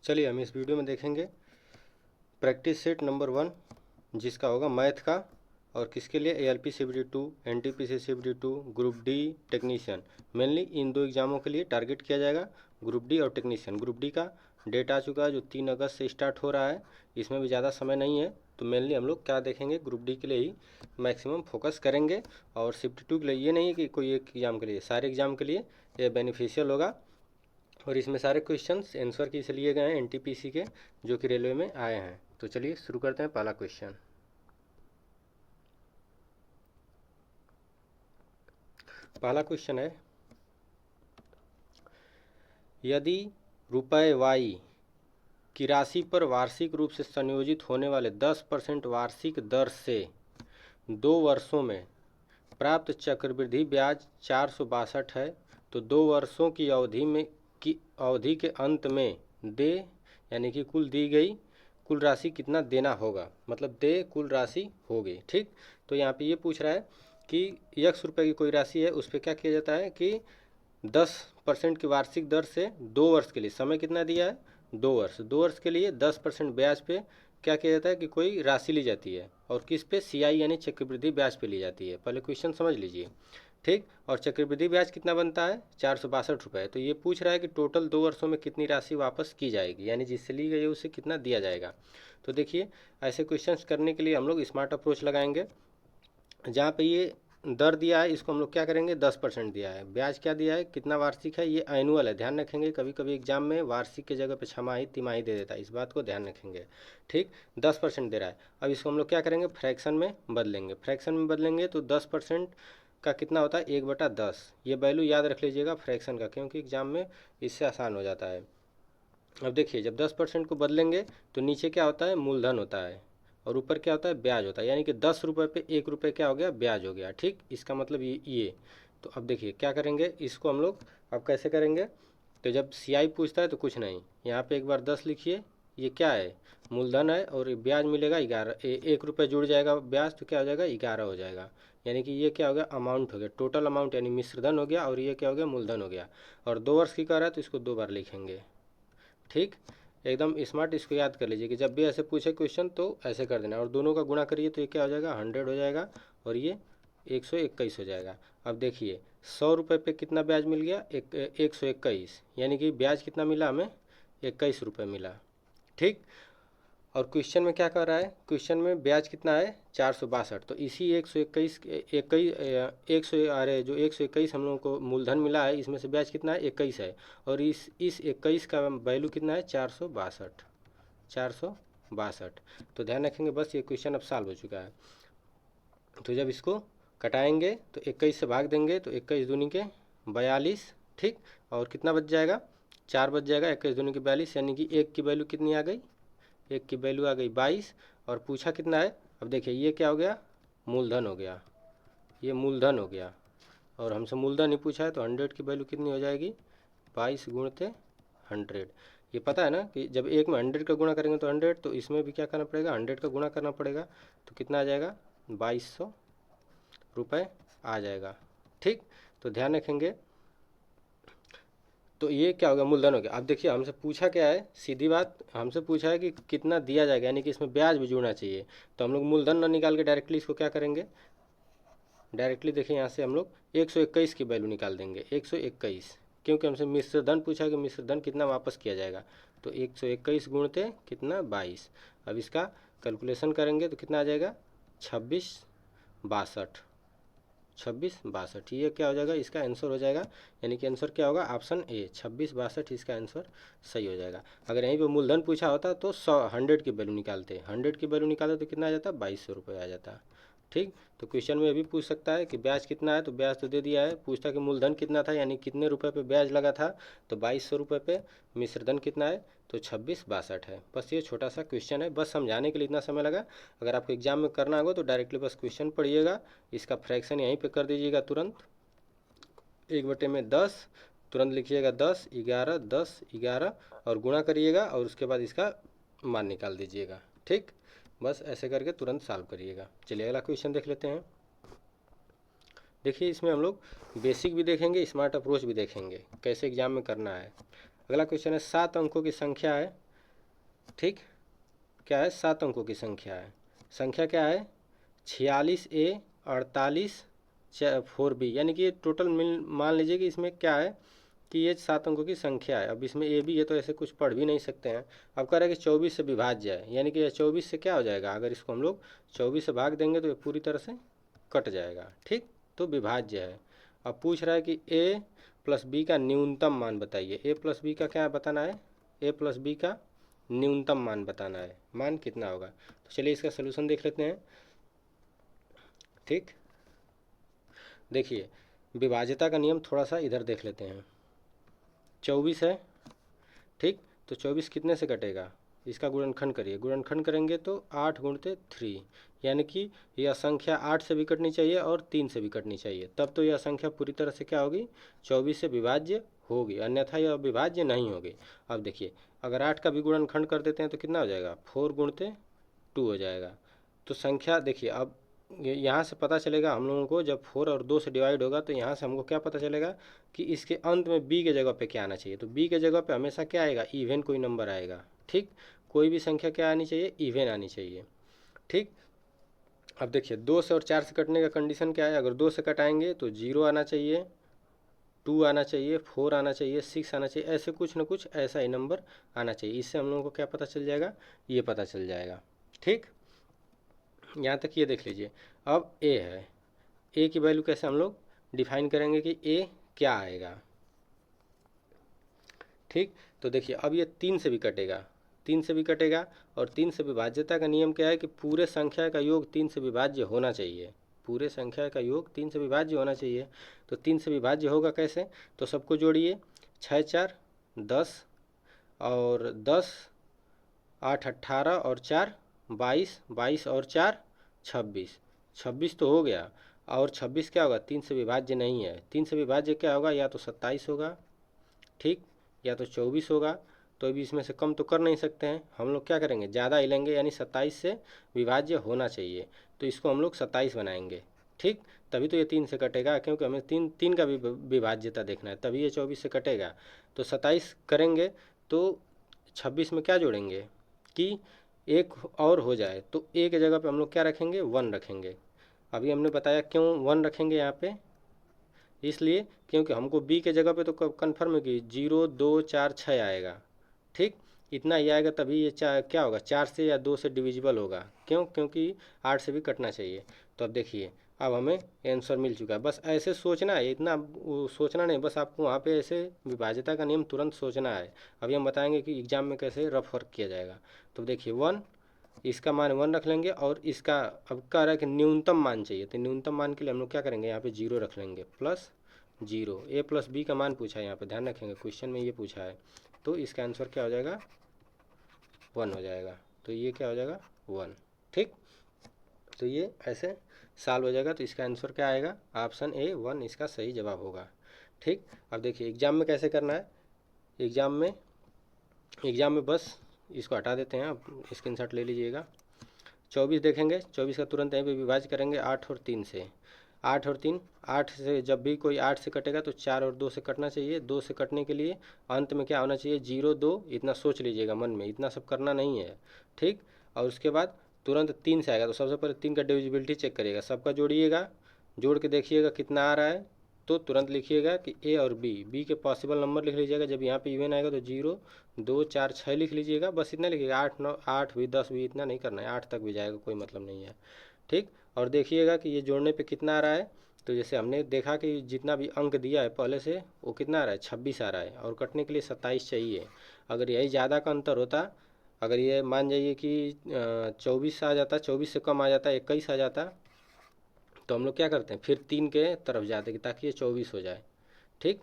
चलिए हम इस वीडियो में देखेंगे प्रैक्टिस सेट नंबर 1 जिसका होगा मैथ का और किसके लिए ALP CBT 2 NTPC CBT 2 group D technician. Mainly इन दो एग्जामों के लिए टारगेट किया जाएगा, ग्रुप डी और टेक्नीशियन। ग्रुप डी का डेट आ चुका है जो 3 अगस्त से स्टार्ट हो रहा है, इसमें भी ज़्यादा समय नहीं है, तो मेनली हम लोग क्या देखेंगे, ग्रुप डी के लिए ही मैक्सिमम फोकस करेंगे। और CBT 2 के लिए ये नहीं है कि कोई एक एग्ज़ाम के लिए, सारे एग्ज़ाम के लिए ये बेनिफिशियल होगा। और इसमें सारे क्वेश्चंस आंसर किसे लिए गए हैं, NTPC के, जो कि रेलवे में आए हैं। तो चलिए शुरू करते हैं। पहला क्वेश्चन, है यदि रुपये Y की राशि पर वार्षिक रूप से संयोजित होने वाले 10% वार्षिक दर से 2 वर्षों में प्राप्त चक्रवृद्धि ब्याज 462 है, तो 2 वर्षों की अवधि के अंत में दे यानी कि कुल दी गई कुल राशि कितना देना होगा, मतलब दे कुल राशि होगी। ठीक, तो यहाँ पे ये पूछ रहा है कि X रुपये की कोई राशि है, उस पर क्या किया जाता है कि 10% की वार्षिक दर से 2 वर्ष के लिए, समय कितना दिया है 2 वर्ष, 2 वर्ष के लिए 10% ब्याज पे क्या किया जाता है कि कोई राशि ली जाती है, और किस पे, CI यानी चक्रवृद्धि ब्याज पे ली जाती है। पहले क्वेश्चन समझ लीजिए। ठीक, और चक्रवृद्धि ब्याज कितना बनता है 462 रुपये। तो ये पूछ रहा है कि टोटल 2 वर्षों में कितनी राशि वापस की जाएगी, यानी जिससे ली गई है उसे कितना दिया जाएगा। तो देखिए, ऐसे क्वेश्चंस करने के लिए हम लोग स्मार्ट अप्रोच लगाएंगे। जहाँ पे ये दर दिया है, इसको हम लोग क्या करेंगे, 10% दिया है। ब्याज क्या दिया है, कितना वार्षिक है, ये एनुअल है, ध्यान रखेंगे। कभी कभी एग्जाम में वार्षिक के जगह पे छमाही तिमाही दे देता है, इस बात को ध्यान रखेंगे। ठीक, 10% दे रहा है। अब इसको हम लोग क्या करेंगे, फ्रैक्शन में बदलेंगे। फ्रैक्शन में बदलेंगे तो 10% का कितना होता है, 1/10। ये वैल्यू याद रख लीजिएगा फ्रैक्शन का, क्योंकि एग्जाम में इससे आसान हो जाता है। अब देखिए, जब 10% को बदलेंगे तो नीचे क्या होता है, मूलधन होता है, और ऊपर क्या होता है, ब्याज होता है। यानी कि 10 रुपये पे 1 रुपये क्या हो गया, ब्याज हो गया। ठीक, इसका मतलब ये। तो अब देखिए क्या करेंगे, इसको हम लोग अब कैसे करेंगे, तो जब CI पूछता है तो कुछ नहीं, यहाँ पे एक बार 10 लिखिए, ये क्या है, मूलधन है, और ब्याज मिलेगा 11, 1 रुपये जुड़ जाएगा ब्याज, तो क्या हो जाएगा, 11 हो जाएगा। यानी कि ये क्या हो गया, अमाउंट हो गया, टोटल अमाउंट, यानी मिश्रधन हो गया, और ये क्या हो गया, मूलधन हो गया। और 2 वर्ष की कर रहा है तो इसको 2 बार लिखेंगे। ठीक, एकदम स्मार्ट, इसको याद कर लीजिए कि जब भी ऐसे पूछे क्वेश्चन तो ऐसे कर देना। और दोनों का गुणा करिए तो ये क्या हो जाएगा, 100 हो जाएगा, और ये 121 हो जाएगा। अब देखिए, 100 रुपये पे कितना ब्याज मिल गया, 121, यानी कि ब्याज कितना मिला हमें, 21 रुपये मिला। ठीक, और क्वेश्चन में क्या कर रहा है, क्वेश्चन में ब्याज कितना है 462, तो इसी 121 जो 121 हम लोगों को मूलधन मिला है, इसमें से ब्याज कितना है, 21 है, और इस 21 का वैल्यू कितना है, 462। तो ध्यान रखेंगे, बस ये क्वेश्चन अब सॉल्व हो चुका है। तो जब इसको कटाएंगे तो 21 से भाग देंगे तो 21 दूनी के 42। ठीक, और कितना बच जाएगा, 4 बच जाएगा, 21 दूनी के 42, यानी कि 1 की वैल्यू कितनी आ गई, 1 की वैल्यू आ गई 22। और पूछा कितना है, अब देखिए ये क्या हो गया, मूलधन हो गया, ये मूलधन हो गया, और हमसे मूलधन ही पूछा है, तो 100 की वैल्यू कितनी हो जाएगी, 22 गुणते 100। ये पता है ना कि जब एक में 100 का गुणा करेंगे तो 100, तो इसमें भी क्या करना पड़ेगा, 100 का गुणा करना पड़ेगा, तो कितना आ जाएगा, 2200 रुपये आ जाएगा। ठीक, तो ध्यान रखेंगे। तो ये क्या हो गया, मूलधन हो गया। अब देखिए हमसे पूछा क्या है, सीधी बात, हमसे पूछा है कि कितना दिया जाएगा, यानी कि इसमें ब्याज भी जुड़ना चाहिए। तो हम लोग मूलधन ना निकाल के डायरेक्टली इसको क्या करेंगे, डायरेक्टली देखिए यहाँ से हम लोग 121 की वैल्यू निकाल देंगे, 121, क्योंकि हमसे मिश्रधन पूछा है कि मिश्रधन कितना वापस किया जाएगा, तो 121 गुणते कितना 22। अब इसका कैलकुलेशन करेंगे तो कितना आ जाएगा, 2662। ये क्या हो जाएगा, इसका आंसर हो जाएगा, यानी कि आंसर क्या होगा, ऑप्शन ए 2662 इसका आंसर सही हो जाएगा। अगर यहीं पे मूलधन पूछा होता तो 100 की वैल्यू निकालते, 100 की वैल्यू निकालते तो कितना आ जाता, 2200 रुपये आ जाता। ठीक, तो क्वेश्चन में अभी पूछ सकता है कि ब्याज कितना है, तो ब्याज तो दे दिया है। पूछता कि मूलधन कितना था, यानी कितने रुपए पे ब्याज लगा था, तो 2200 रुपये पे। मिश्रधन कितना है, तो 2662 है। बस ये छोटा सा क्वेश्चन है, बस समझाने के लिए इतना समय लगा। अगर आपको एग्जाम में करना होगा तो डायरेक्टली बस क्वेश्चन पढ़िएगा, इसका फ्रैक्शन यहीं पे कर दीजिएगा तुरंत, 1/10 तुरंत लिखिएगा, 10 11 10 11, और गुणा करिएगा, और उसके बाद इसका मान निकाल दीजिएगा। ठीक, बस ऐसे करके तुरंत सॉल्व करिएगा। चलिए अगला क्वेश्चन देख लेते हैं। देखिए इसमें हम लोग बेसिक भी देखेंगे, स्मार्ट अप्रोच भी देखेंगे, कैसे एग्जाम में करना है। अगला क्वेश्चन है, 7 अंकों की संख्या है ठीक, क्या है, 7 अंकों की संख्या है। संख्या क्या है, 46A 48 4B, यानी कि टोटल मान लीजिए कि इसमें क्या है कि ये 7 अंकों की संख्या है। अब इसमें ए भी है तो ऐसे कुछ पढ़ भी नहीं सकते हैं। अब कह रहा है कि 24 से विभाज्य है, यानी कि 24 से क्या हो जाएगा, अगर इसको हम लोग 24 से भाग देंगे तो ये पूरी तरह से कट जाएगा। ठीक, तो विभाज्य है। अब पूछ रहा है कि a प्लस बी का न्यूनतम मान बताइए। a प्लस बी का क्या बताना है, a प्लस बी का न्यूनतम मान बताना है, मान कितना होगा। तो चलिए इसका सलूशन देख लेते हैं। ठीक, देखिए विभाज्यता का नियम थोड़ा सा इधर देख लेते हैं। 24 है, ठीक, तो 24 कितने से कटेगा, इसका गुणनखंड करिए। गुणनखंड करेंगे तो 8 गुणते 3, यानी कि यह संख्या 8 से भी कटनी चाहिए और 3 से भी कटनी चाहिए, तब तो यह संख्या पूरी तरह से क्या होगी, 24 से विभाज्य होगी, अन्यथा यह विभाज्य नहीं होगी। अब देखिए अगर 8 का भी गुणनखंड कर देते हैं तो कितना हो जाएगा, 4 गुणते 2 हो जाएगा। तो संख्या देखिए, अब यहाँ से पता चलेगा हम लोगों को, जब 4 और 2 से डिवाइड होगा तो यहाँ से हमको क्या पता चलेगा कि इसके अंत में b के जगह पे क्या आना चाहिए। तो b के जगह पे हमेशा क्या आएगा, इवन कोई नंबर आएगा। ठीक, कोई भी संख्या क्या आनी चाहिए, इवन आनी चाहिए। ठीक, अब देखिए 2 से और 4 से कटने का कंडीशन क्या है, अगर 2 से कटाएंगे तो 0 आना चाहिए, 2 आना चाहिए, 4 आना चाहिए, 6 आना चाहिए, ऐसे कुछ ना कुछ ऐसा ही नंबर आना चाहिए। इससे हम लोगों को क्या पता चल जाएगा, ये पता चल जाएगा। ठीक, यहाँ तक ये देख लीजिए। अब a है, a की वैल्यू कैसे हम लोग डिफाइन करेंगे कि a क्या आएगा। ठीक, तो देखिए अब ये 3 से भी कटेगा, 3 से भी कटेगा, और 3 से विभाज्यता का नियम क्या है कि पूरे संख्या का योग 3 से विभाज्य होना चाहिए। पूरे संख्या का योग 3 से विभाज्य होना चाहिए। तो 3 से विभाज्य होगा कैसे, तो सबको जोड़िए, 6 4 10, और 10 8 18, और 4 22, 22 और 4 26, 26 तो हो गया। और 26 क्या होगा, 3 से विभाज्य नहीं है। 3 से विभाज्य क्या होगा, या तो 27 होगा, ठीक, या तो 24 होगा। तो अभी इसमें से कम तो कर नहीं सकते हैं, हम लोग क्या करेंगे, ज़्यादा ही लेंगे, यानी 27 से विभाज्य होना चाहिए। तो इसको हम लोग 27 बनाएंगे। ठीक, तभी तो ये 3 से कटेगा, क्योंकि हमें तीन का भी विभाज्यता देखना है, तभी ये 24 से कटेगा। तो 27 करेंगे तो 26 में क्या जोड़ेंगे कि एक और हो जाए, तो ए की जगह पे हम लोग क्या रखेंगे, 1 रखेंगे। अभी हमने बताया क्यों 1 रखेंगे यहाँ पे, इसलिए क्योंकि हमको बी के जगह पे तो कन्फर्म है कि 0 2 4 6 आएगा। ठीक, इतना ही आएगा, तभी ये क्या होगा, 4 से या 2 से डिविजिबल होगा। क्यों, क्योंकि 8 से भी कटना चाहिए। तो अब देखिए अब हमें आंसर मिल चुका है। बस ऐसे सोचना है, इतना सोचना नहीं, बस आपको वहाँ पे ऐसे विभाज्यता का नियम तुरंत सोचना है। अभी हम बताएंगे कि एग्जाम में कैसे रफ वर्क किया जाएगा। तो देखिए 1, इसका मान 1 रख लेंगे, और इसका अब कह रहा है कि न्यूनतम मान चाहिए, तो न्यूनतम मान के लिए हम लोग क्या करेंगे, यहाँ पे 0 रख लेंगे, प्लस 0। a प्लस बी का मान पूछा है, यहाँ पे ध्यान रखेंगे क्वेश्चन में ये पूछा है, तो इसका आंसर क्या हो जाएगा, 1 हो जाएगा। तो ये क्या हो जाएगा, 1। ठीक, तो ये ऐसे सॉल्व हो जाएगा। तो इसका आंसर क्या आएगा, ऑप्शन ए 1 इसका सही जवाब होगा। ठीक, अब देखिए एग्जाम में कैसे करना है। एग्जाम में बस इसको हटा देते हैं, आप स्क्रीनशॉट ले लीजिएगा। 24 देखेंगे, 24 का तुरंत यहीं पे विभाज्य करेंगे 8 और 3 से। 8 और 3, 8 से जब भी कोई 8 से कटेगा तो 4 और 2 से कटना चाहिए। 2 से कटने के लिए अंत में क्या होना चाहिए, 0 2, इतना सोच लीजिएगा मन में, इतना सब करना नहीं है। ठीक, और उसके बाद तुरंत 3 से आएगा, तो सबसे पहले 3 का डिविजिबिलिटी चेक करिएगा, सबका जोड़िएगा, जोड़ के देखिएगा कितना आ रहा है। तो तुरंत लिखिएगा कि ए और बी के पॉसिबल नंबर लिख लीजिएगा। जब यहाँ पे इवन आएगा तो 0 2 4 6 लिख लीजिएगा, बस इतना लिखिएगा। 8 9 8 भी 10 भी इतना नहीं करना है, 8 तक भी जाएगा, कोई मतलब नहीं है। ठीक, और देखिएगा कि ये जोड़ने पे कितना आ रहा है। तो जैसे हमने देखा कि जितना भी अंक दिया है पहले से, वो कितना आ रहा है, 26 आ रहा है, और कटने के लिए 27 चाहिए। अगर यही ज़्यादा का अंतर होता, अगर ये मान जाइए कि 24 आ जाता, 24 से कम आ जाता, 21 आ जाता, तो हम लोग क्या करते हैं, फिर 3 के तरफ जाते कि ताकि ये 24 हो जाए। ठीक,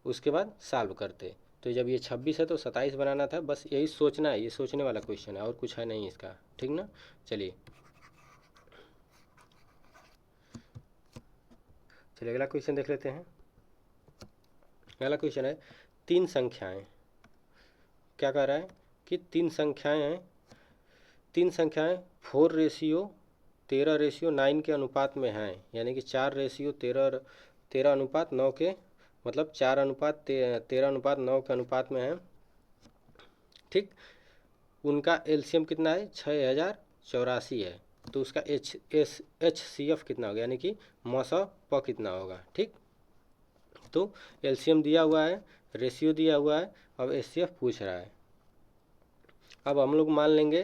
उसके बाद सॉल्व करते। तो जब ये 26 है तो 27 बनाना था, बस यही सोचना है, ये सोचने वाला क्वेश्चन है, और कुछ है नहीं इसका। ठीक ना, चलिए अगला क्वेश्चन देख लेते हैं। अगला क्वेश्चन है, 3 संख्याएं, क्या कह रहा है कि 3 संख्याएं हैं, 3 संख्याएं 4:13:9 के अनुपात में हैं, यानी कि 4:13 अनुपात 9 के, मतलब 4:13:9 के अनुपात में है। ठीक। उनका एलसीएम कितना है, 6084 है, तो उसका HCF कितना होगा, यानी कि मौसा कितना होगा। ठीक, तो एलसीएम दिया हुआ है, रेशियो दिया हुआ है, अब HCF पूछ रहा है। अब हम लोग मान लेंगे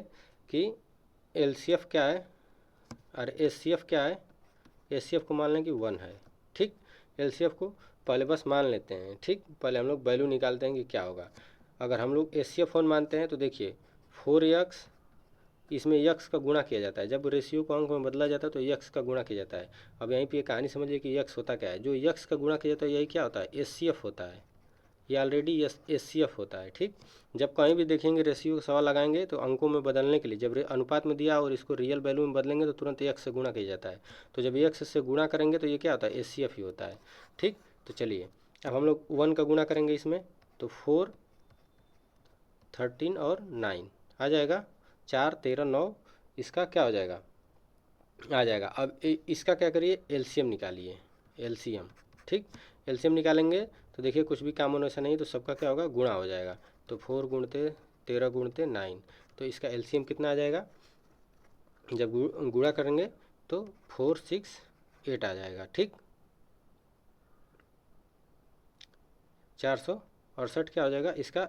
कि LCF क्या है और HCF क्या है। HCF को मान लें कि 1 है। ठीक, LCF को पहले बस मान लेते हैं। ठीक, पहले हम लोग वैल्यू निकालते हैं कि क्या होगा। अगर हम लोग HCF 1 मानते हैं तो देखिए 4x, इसमें यक्स का गुणा किया जाता है, जब रेशियो को अंक में बदला जाता है तो यक्स का गुणा किया जाता है। अब यहीं पे कहानी समझिए कि यक्स होता क्या है, जो यक्स का गुणा किया जाता है यही क्या होता है, HCF होता है। ये ऑलरेडी HCF होता है। ठीक, जब कहीं भी देखेंगे रेशियो का सवाल लगाएंगे तो अंकों में बदलने के लिए जब अनुपात में दिया और इसको रियल वैल्यू में बदलेंगे तो तुरंत एक्स से गुणा किया जाता है। तो जब एक्स से गुणा करेंगे तो ये क्या होता है, HCF ही होता है। ठीक, तो चलिए अब हम लोग 1 का गुणा करेंगे इसमें, तो 4, 13 और 9 आ जाएगा, 4, 13, 9, इसका क्या हो जाएगा, आ जाएगा। अब इसका क्या करिए, LCM निकालिए, LCM। ठीक, LCM निकालेंगे तो देखिए कुछ भी काम होने ऐसा नहीं, तो सबका क्या होगा, गुणा हो जाएगा। तो 4 गुणते 13 गुणते 9, तो इसका LCM कितना आ जाएगा, जब गुणा करेंगे तो 4, 6, 8 आ जाएगा। ठीक, 468 क्या हो जाएगा, इसका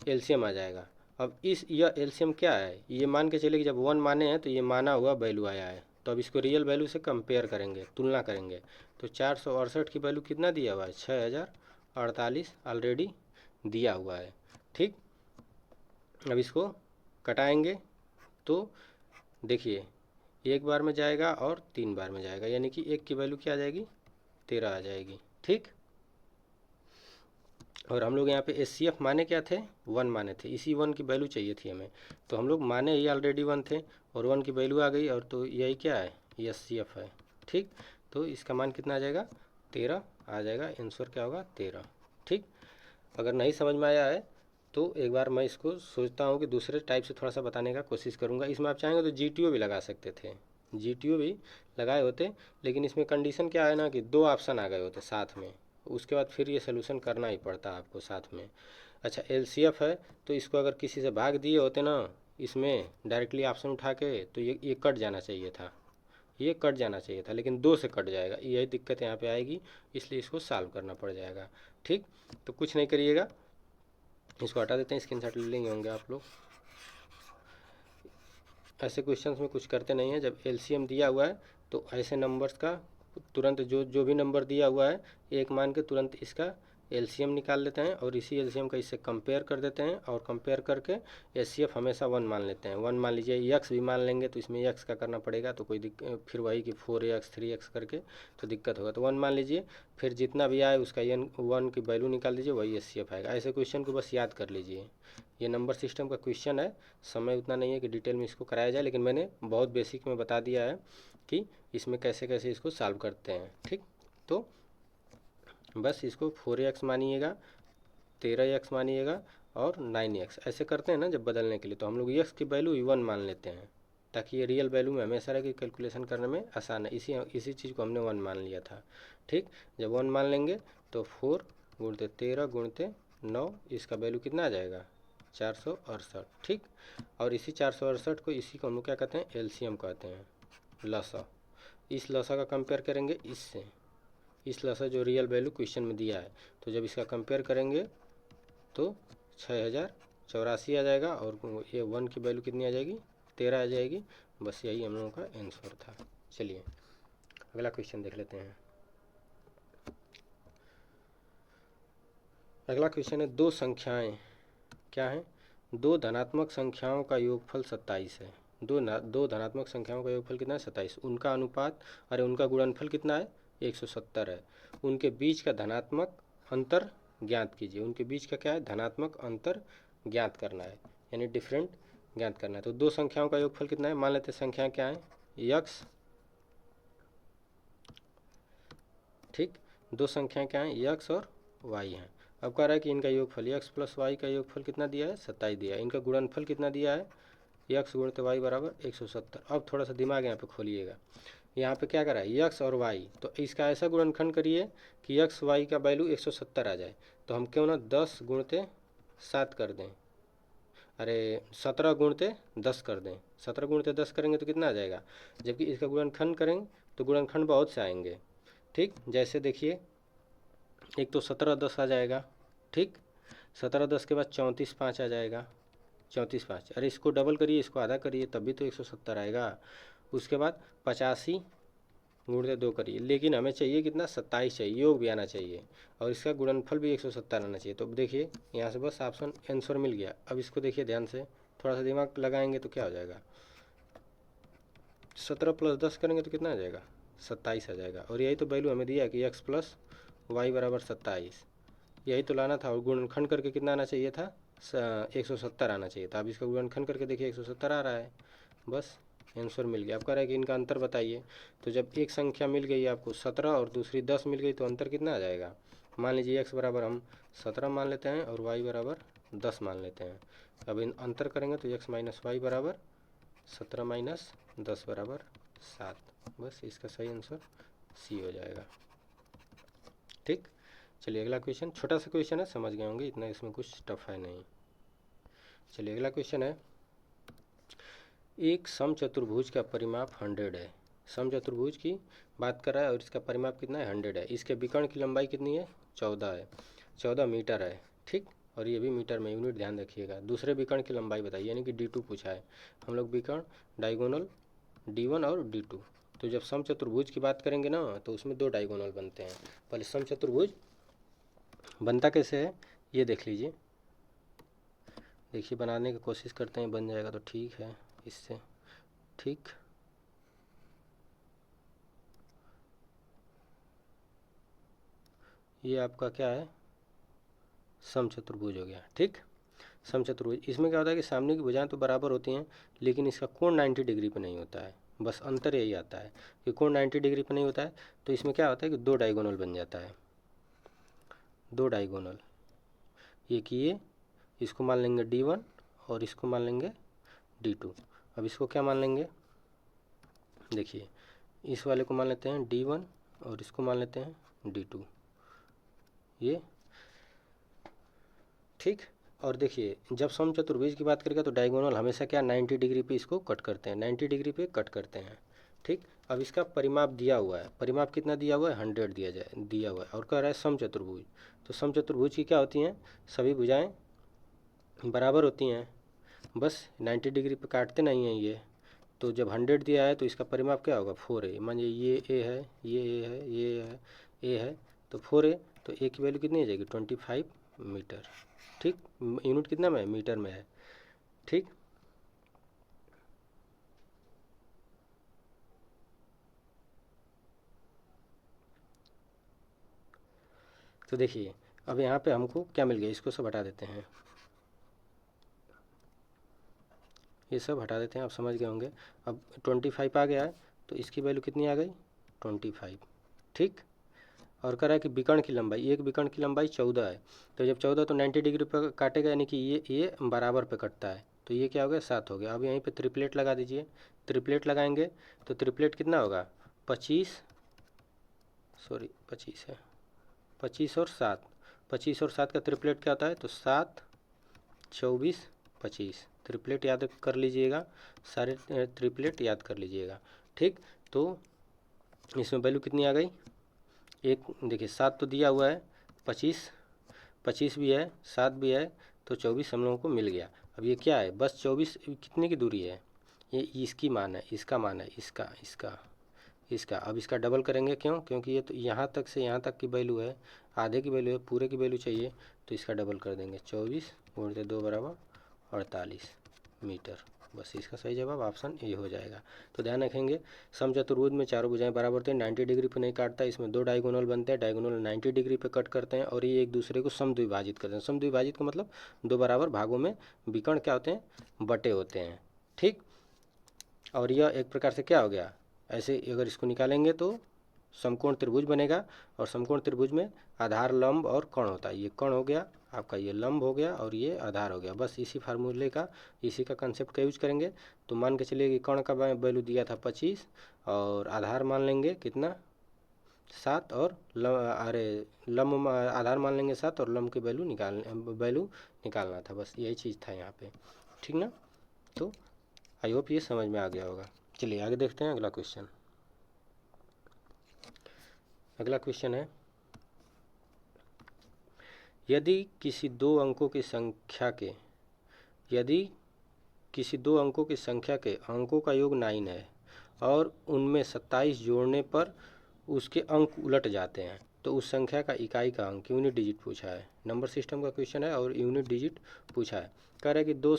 LCM आ जाएगा। अब यह LCM क्या है, ये मान के चले कि जब 1 माने हैं तो ये माना हुआ वैल्यू आया है, तो अब इसको रियल वैल्यू से कंपेयर करेंगे, तुलना करेंगे। तो 468 की वैल्यू कितना दिया हुआ है, 6048 ऑलरेडी दिया हुआ है। ठीक, अब इसको कटाएंगे तो देखिए 1 बार में जाएगा और 3 बार में जाएगा, यानी कि 1 की वैल्यू क्या आ जाएगी, 13 आ जाएगी। ठीक, और हम लोग यहाँ पे HCF माने क्या थे, 1 माने थे, इसी 1 की वैल्यू चाहिए थी हमें, तो हम लोग माने ही ऑलरेडी 1 थे और 1 की वैल्यू आ गई, और तो यही क्या है, ये HCF है। ठीक, तो इसका मान कितना आ जाएगा, 13 आ जाएगा, आंसर क्या होगा, 13। ठीक, अगर नहीं समझ में आया है तो एक बार मैं इसको सोचता हूँ कि दूसरे टाइप से थोड़ा सा बताने का कोशिश करूँगा। इसमें आप चाहेंगे तो GTO भी लगा सकते थे, GTO भी लगाए होते, लेकिन इसमें कंडीशन क्या है ना कि 2 ऑप्शन आ गए होते साथ में, उसके बाद फिर ये सोल्यूशन करना ही पड़ता है आपको साथ में। अच्छा, LCF है तो इसको अगर किसी से भाग दिए होते ना इसमें डायरेक्टली ऑप्शन उठा के, तो ये कट जाना चाहिए था, ये कट जाना चाहिए था, लेकिन 2 से कट जाएगा, यही दिक्कत यहाँ पे आएगी, इसलिए इसको सॉल्व करना पड़ जाएगा। ठीक, तो कुछ नहीं करिएगा, इसको हटा देते हैं, स्क्रीनशॉट ले लेंगे होंगे आप लोग। ऐसे क्वेश्चंस में कुछ करते नहीं हैं, जब LCM दिया हुआ है तो ऐसे नंबर्स का तुरंत जो भी नंबर दिया हुआ है 1 मान के तुरंत इसका LCM निकाल लेते हैं और इसी LCM का इससे कंपेयर कर देते हैं, और कंपेयर करके HCF हमेशा 1 मान लेते हैं। 1 मान लीजिए, x भी मान लेंगे तो इसमें x का करना पड़ेगा, तो कोई फिर वही कि 4x 3x करके तो दिक्कत होगा, तो 1 मान लीजिए, फिर जितना भी आए उसका 1 की वैल्यू निकाल दीजिए, वही HCF आएगा। ऐसे क्वेश्चन को बस याद कर लीजिए, ये नंबर सिस्टम का क्वेश्चन है, समय उतना नहीं है कि डिटेल में इसको कराया जाए, लेकिन मैंने बहुत बेसिक में बता दिया है कि इसमें कैसे कैसे इसको सॉल्व करते हैं। ठीक, तो बस इसको 4x मानिएगा, 13x मानिएगा और 9x ऐसे करते हैं ना जब बदलने के लिए, तो हम लोग x की वैल्यू 1 मान लेते हैं ताकि ये रियल वैल्यू में हमेशा रहे कि कैलकुलेशन करने में आसान है। इसी चीज़ को हमने 1 मान लिया था। ठीक, जब 1 मान लेंगे तो 4 गुणते 13 गुणते 9, इसका वैल्यू कितना आ जाएगा, 468। ठीक, और इसी 468 को इसी को हम लोग क्या कहते हैं, LCM कहते हैं, लसा। इस लसा का कंपेयर करेंगे इससे, इस लसा जो रियल वैल्यू क्वेश्चन में दिया है, तो जब इसका कंपेयर करेंगे तो 6084 आ जाएगा, और ये 1 की वैल्यू कितनी आ जाएगी, 13 आ जाएगी। बस यही हम लोगों का आंसर था। चलिए अगला क्वेश्चन देख लेते हैं। अगला क्वेश्चन है, 2 संख्याएं क्या हैं, 2 धनात्मक संख्याओं का योगफल 27 है। दो धनात्मक संख्याओं का योगफल कितना है, 27, उनका अनुपात, अरे उनका गुणनफल कितना है, 170 है। उनके बीच का धनात्मक अंतर ज्ञात कीजिए। उनके बीच का क्या है, धनात्मक अंतर ज्ञात करना है, यानी डिफरेंट ज्ञात करना है। तो 2 संख्याओं का योगफल कितना है, मान लेते हैं संख्या क्या है, x। ठीक, 2 संख्याएं क्या हैं, x और y हैं। अब कह रहा है कि इनका योगफल x प्लस y का योगफल कितना दिया है, 27 दिया है। इनका गुणनफल कितना दिया है, x गुणित y बराबर 170। अब थोड़ा सा दिमाग यहाँ पे खोलिएगा, यहाँ पे क्या करा है, x और y, तो इसका ऐसा गुणनखंड करिए कि x y का वैल्यू 170 आ जाए। तो हम क्यों ना 10 गुणते 7 कर दें, अरे 17 गुणते 10 कर दें, 17 गुणते 10 करेंगे तो कितना आ जाएगा, जबकि इसका गुणनखंड करेंगे तो गुणनखंड बहुत से आएंगे। ठीक, जैसे देखिए एक तो 17 10 आ जाएगा, ठीक, 17 10 के बाद 34 5 आ जाएगा, 34 5, अरे इसको डबल करिए, इसको आधा करिए, तब भी तो 170 आएगा। उसके बाद 85 गुणित 2 करिए, लेकिन हमें चाहिए कितना, 27 चाहिए, योग भी आना चाहिए और इसका गुणनफल भी 170 आना चाहिए। तो देखिए यहाँ से बस ऑप्शन आंसर मिल गया। अब इसको देखिए ध्यान से, थोड़ा सा दिमाग लगाएंगे तो क्या हो जाएगा, 17 + 10 करेंगे तो कितना आ जाएगा, 27 आ जाएगा। और यही तो वैल्यू हमें दिया कि x + y = 27, यही तो लाना था। और गुणनखंड करके कितना आना चाहिए था, 170 आना चाहिए था। अब इसका गुणनखंड करके देखिए 170 आ रहा है, बस आंसर मिल गया। अब कह रहा है कि इनका अंतर बताइए। तो जब एक संख्या मिल गई आपको 17 और दूसरी 10 मिल गई तो अंतर कितना आ जाएगा। मान लीजिए x बराबर हम 17 मान लेते हैं और y बराबर 10 मान लेते हैं। अब इन अंतर करेंगे तो x - y बराबर 17 - 10 बराबर 7, बस इसका सही आंसर सी हो जाएगा। ठीक, चलिए अगला क्वेश्चन, छोटा सा क्वेश्चन है, समझ गए होंगे, इतना इसमें कुछ टफ है नहीं। चलिए अगला क्वेश्चन है, एक समचतुर्भुज का परिमाप 100 है। समचतुर्भुज की बात कर रहा है और इसका परिमाप कितना है, 100 है। इसके विकर्ण की लंबाई कितनी है, 14 है, 14 मीटर है। ठीक, और ये भी मीटर में, यूनिट ध्यान रखिएगा। दूसरे विकर्ण की लंबाई बताइए, यानी कि D2 पूछा है हम लोग, विकर्ण डायगोनल D1 और D2। तो जब समचतुर्भुज की बात करेंगे ना तो उसमें 2 डायगोनल बनते हैं। पहले समचतुर्भुज बनता कैसे है ये देख लीजिए, देखिए बनाने की कोशिश करते हैं, बन जाएगा तो ठीक है इससे। ठीक, ये आपका क्या है, समचतुर्भुज हो गया। ठीक, समचतुर्भुज, इसमें क्या होता है कि सामने की भुजाएं तो बराबर होती हैं लेकिन इसका कोण 90 डिग्री पे नहीं होता है, बस अंतर यही आता है कि कोण 90 डिग्री पे नहीं होता है। तो इसमें क्या होता है कि 2 डायगोनल बन जाता है, 2 डायगोनल, एक ये, इसको मान लेंगे D1 और इसको मान लेंगे D2। अब इसको क्या मान लेंगे, देखिए इस वाले को मान लेते हैं D1 और इसको मान लेते हैं D2, ये। ठीक, और देखिए जब समचतुर्भुज की बात करेगा तो डायगोनल हमेशा क्या 90 डिग्री पे इसको कट करते हैं, 90 डिग्री पे कट करते हैं। ठीक, अब इसका परिमाप दिया हुआ है, परिमाप कितना दिया हुआ है, 100 दिया हुआ है और कह रहा है समचतुर्भुज। तो समचतुर्भुज की क्या होती हैं, सभी भुजाएं बराबर होती हैं, बस 90 डिग्री पे काटते नहीं हैं ये। तो जब 100 दिया है तो इसका परिमाप क्या होगा, 4a। मानिए ये a है, ये a है, ये है, a है, तो 4a, तो a की वैल्यू कितनी आ जाएगी, 25 मीटर। ठीक, यूनिट कितना में है, मीटर में है। ठीक, तो देखिए अब यहाँ पे हमको क्या मिल गया, इसको सब हटा देते हैं, ये सब हटा देते हैं, आप समझ गए होंगे। अब 25 आ गया है तो इसकी वैल्यू कितनी आ गई, 25। ठीक, और कह रहा है कि विकर्ण की लंबाई, एक विकर्ण की लंबाई 14 है। तो जब 14 तो 90 डिग्री पर काटेगा, यानी कि ये बराबर पे कटता है, तो ये क्या हो गया, 7 हो गया। अब यहीं पे ट्रिपलेट लगा दीजिए, ट्रिपलेट लगाएंगे तो ट्रिपलेट कितना होगा, 25 है, 25 और 7, 25 और 7 का ट्रिपलेट क्या होता है, तो 7 24 25, ट्रिपलेट याद कर लीजिएगा, सारे ट्रिपलेट याद कर लीजिएगा। ठीक, तो इसमें वैल्यू कितनी आ गई, एक देखिए 7 तो दिया हुआ है, 25 भी है, 7 भी है, तो 24 हम लोगों को मिल गया। अब ये क्या है, बस 24 कितने की दूरी है, ये इसकी मान है, इसका मान है, इसका। अब इसका डबल करेंगे, क्यों, क्योंकि ये तो यहाँ तक से यहाँ तक की वैल्यू है, आधे की वैल्यू है, पूरे की वैल्यू चाहिए, तो इसका डबल कर देंगे, 24 × 2 = 48 मीटर। बस इसका सही जवाब ऑप्शन ए हो जाएगा। तो ध्यान रखेंगे, समचतुर्भुज में चारों भुजाएं बराबर होती हैं, 90 डिग्री पे नहीं काटता, इसमें 2 डायगोनल बनते हैं, डायगोनल 90 डिग्री पे कट करते हैं और ये एक दूसरे को समद्विभाजित करते हैं। समद्विभाजित का मतलब 2 बराबर भागों में विकर्ण क्या होते हैं, बटे होते हैं। ठीक, और यह एक प्रकार से क्या हो गया, ऐसे अगर इसको निकालेंगे तो समकोण त्रिभुज बनेगा, और समकोण त्रिभुज में आधार, लंब और कोण होता है। ये कोण हो गया आपका, ये लंब हो गया और ये आधार हो गया। बस इसी फार्मूले का, इसी का कंसेप्ट का यूज करेंगे। तो मान के चलिए कि कोण का वैल्यू दिया था 25 और आधार मान लेंगे कितना, 7 और लम आधार मान लेंगे 7 और लम की वैल्यू निकालना था, बस यही चीज़ था यहाँ पे, ठीक ना। तो आई होप ये समझ में आ गया होगा। चलिए आगे देखते हैं अगला क्वेश्चन। अगला क्वेश्चन है, यदि किसी दो अंकों की संख्या के अंकों का योग 9 है और उनमें 27 जोड़ने पर उसके अंक उलट जाते हैं, तो उस संख्या का इकाई का अंक, यूनिट डिजिट पूछा है। नंबर सिस्टम का क्वेश्चन है और यूनिट डिजिट पूछा है। कह रहा है कि दो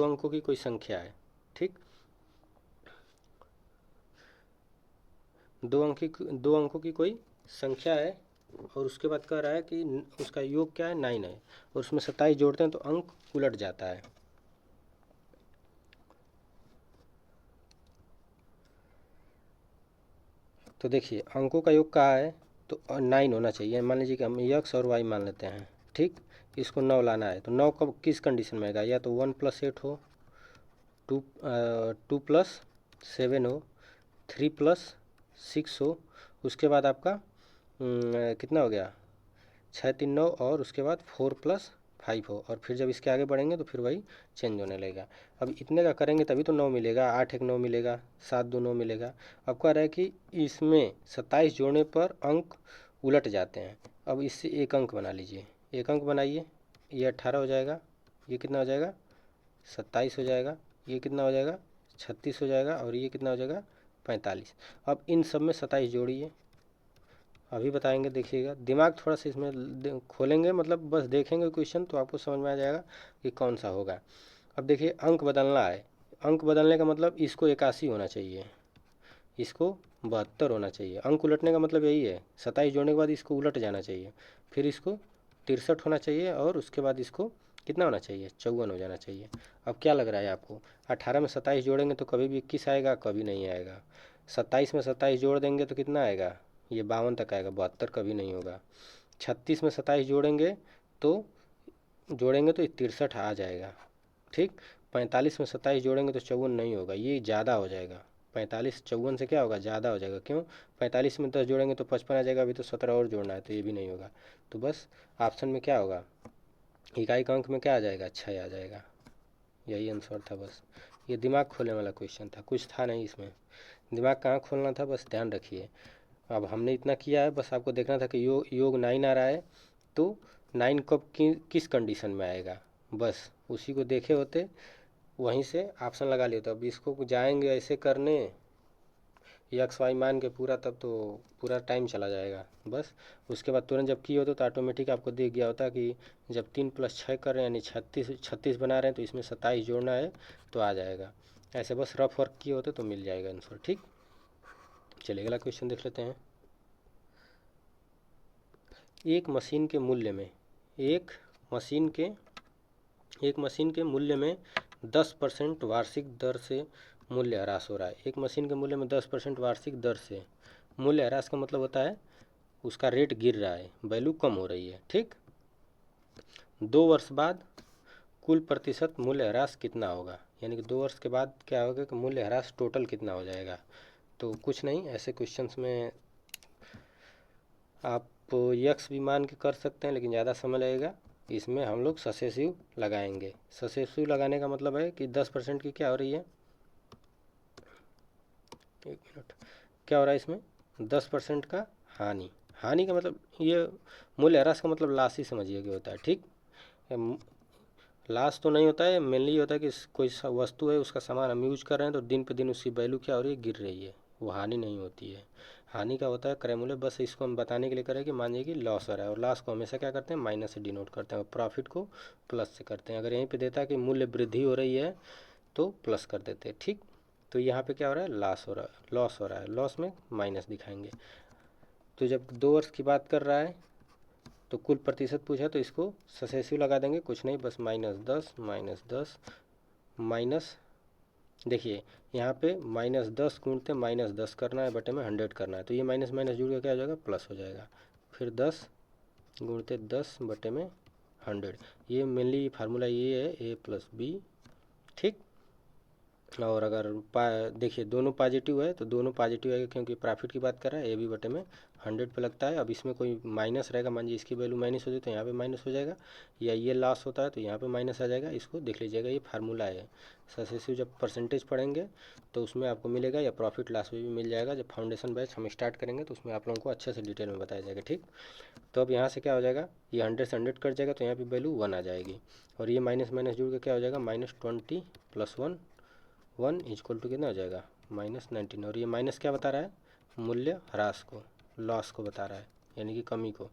अंकों की कोई संख्या है, ठीक। दो अंकों की कोई संख्या है और उसके बाद कह रहा है कि उसका योग क्या है, 9 है और उसमें 27 जोड़ते हैं तो अंक उलट जाता है। तो देखिए अंकों का योग कहाँ है, तो 9 होना चाहिए। मान लीजिए कि हम x और y मान लेते हैं, ठीक। इसको 9 लाना है तो 9 कब किस कंडीशन में आएगा, या तो 1 + 8 हो, 2 + 7 हो, 3 + 6 हो, उसके बाद आपका कितना हो गया, 6 3 9 और उसके बाद 4 + 5 हो, और फिर जब इसके आगे बढ़ेंगे तो फिर वही चेंज होने लगेगा। अब इतने का करेंगे तभी तो 9 मिलेगा, 8 1 9 मिलेगा, 7 2 9 मिलेगा। अब कह रहा है कि इसमें 27 जोड़ने पर अंक उलट जाते हैं। अब इससे एक अंक बना लीजिए, एक अंक बनाइए, ये 18 हो जाएगा, ये कितना हो जाएगा 27 हो जाएगा, ये कितना हो जाएगा 36 हो जाएगा, और ये कितना हो जाएगा 45। अब इन सब में 27 जोड़िए, अभी बताएंगे, देखिएगा दिमाग थोड़ा सा इसमें खोलेंगे, मतलब बस देखेंगे क्वेश्चन तो आपको समझ में आ जाएगा कि कौन सा होगा। अब देखिए अंक बदलना है, अंक बदलने का मतलब इसको 81 होना चाहिए, इसको 72 होना चाहिए। अंक उलटने का मतलब यही है, 27 जोड़ने के बाद इसको उलट जाना चाहिए, फिर इसको 63 होना चाहिए और उसके बाद इसको कितना होना चाहिए 54 हो जाना चाहिए। अब क्या लग रहा है आपको, 18 में 27 जोड़ेंगे तो कभी भी 21 आएगा, कभी नहीं आएगा। 27 में 27 जोड़ देंगे तो कितना आएगा, ये 52 तक आएगा, 72 कभी नहीं होगा। 36 में 27 तो जोड़ेंगे तो 63 आ जाएगा, ठीक। 45 में 27 जोड़ेंगे तो 54 नहीं होगा, ये ज़्यादा हो जाएगा। 45 54 से क्या होगा, ज़्यादा हो जाएगा, क्यों, 45 में 10 जोड़ेंगे तो 55 आ जाएगा, अभी तो 17 और जोड़ना है, तो ये भी नहीं होगा। तो बस ऑप्शन में क्या होगा, इकाई का अंक में क्या आ जाएगा 6 आ जाएगा, यही आंसर था। बस ये दिमाग खोलने वाला क्वेश्चन था, कुछ था नहीं इसमें, दिमाग कहाँ खोलना था, बस ध्यान रखिए। अब हमने इतना किया है, बस आपको देखना था कि योग 9 आ रहा है तो 9 कब किस कंडीशन में आएगा, बस उसी को देखे होते, वहीं से ऑप्शन लगा लिए। तो अब इसको जाएंगे ऐसे करने एक्स वाई मान के पूरा, तब तो पूरा टाइम चला जाएगा। बस उसके बाद तुरंत जब किए होते तो ऑटोमेटिक आपको दिख गया होता कि जब 3 + 6 कर रहे हैं यानी 36 बना रहे हैं तो इसमें 27 जोड़ना है तो आ जाएगा। ऐसे बस रफ वर्क किए होते तो मिल जाएगा आंसर, ठीक। चलिए अगला क्वेश्चन देख लेते हैं। एक मशीन के मूल्य में एक मशीन के मूल्य में 10% वार्षिक दर से मूल्य ह्रास हो रहा है। एक मशीन के मूल्य में 10% वार्षिक दर से मूल्य ह्रास का मतलब होता है उसका रेट गिर रहा है, वैल्यू कम हो रही है, ठीक। 2 वर्ष बाद कुल प्रतिशत मूल्य ह्रास कितना होगा, यानी कि 2 वर्ष के बाद क्या होगा कि मूल्य ह्रास टोटल कितना हो जाएगा। तो कुछ नहीं, ऐसे क्वेश्चंस में आप यक्स भी मान के कर सकते हैं लेकिन ज़्यादा समय लगेगा। इसमें हम लोग ससेसिव लगाएंगे। ससेसिव लगाने का मतलब है कि 10% की क्या हो रही है, 1 मिनट, क्या हो रहा है इसमें 10% का हानि का मतलब ये मूल्य ह्रास का मतलब लॉस ही समझिए कि होता है, ठीक। लॉस तो नहीं होता है, मेनली होता है कि कोई वस्तु है उसका सामान हम यूज कर रहे हैं तो दिन पे दिन उसकी वैल्यू क्या हो रही है, गिर रही है, वो हानि नहीं होती है। हानि का होता है क्रय मूल्य, बस इसको हम बताने के लिए करें कि मानिए कि लॉस हो रहा है और लॉस को हमेशा क्या करते हैं माइनस से डिनोट करते हैं और प्रॉफिट को प्लस से करते हैं। अगर यहीं पे देता है कि मूल्य वृद्धि हो रही है तो प्लस कर देते हैं, ठीक। तो यहाँ पे क्या हो रहा है, लॉस हो रहा है, लॉस में माइनस दिखाएंगे। तो जब 2 वर्ष की बात कर रहा है तो कुल प्रतिशत पूछा तो इसको ससेसिव लगा देंगे, कुछ नहीं, बस -10 माइनस, देखिए यहाँ पे -10 गुणते -10 करना है बटे में 100 करना है, तो ये माइनस माइनस जुड़ के क्या हो जाएगा प्लस हो जाएगा, फिर 10 गुणते 10 बटे में 100। ये मेनली फार्मूला ये है A + B, ठीक। और अगर देखिए दोनों पॉजिटिव है तो दोनों पॉजिटिव आएगा, क्योंकि प्रॉफिट की बात कर रहा है। ए बी बटे में 100 पे लगता है। अब इसमें कोई माइनस रहेगा, मान लीजिए इसकी वैल्यू माइनस हो जाए तो यहाँ पे माइनस हो जाएगा, या ये लॉस होता है तो यहाँ पे माइनस आ जाएगा। इसको देख लीजिएगा, ये फार्मूला है। सक्सेसिव जब परसेंटेज पढ़ेंगे तो उसमें आपको मिलेगा, या प्रॉफिट लॉस में भी मिल जाएगा। जब फाउंडेशन बैच हम स्टार्ट करेंगे तो उसमें आप लोगों को अच्छे से डिटेल में बताया जाएगा, ठीक। तो अब यहाँ से क्या हो जाएगा, ये 100 से 100 कट जाएगा तो यहाँ पे वैल्यू 1 आ जाएगी, और ये माइनस माइनस जुड़ के क्या हो जाएगा, -20 + 1 इक्वल टू कितना हो जाएगा, -19। और ये माइनस क्या बता रहा है, मूल्य ह्रास को, लॉस को बता रहा है, यानी कि कमी को।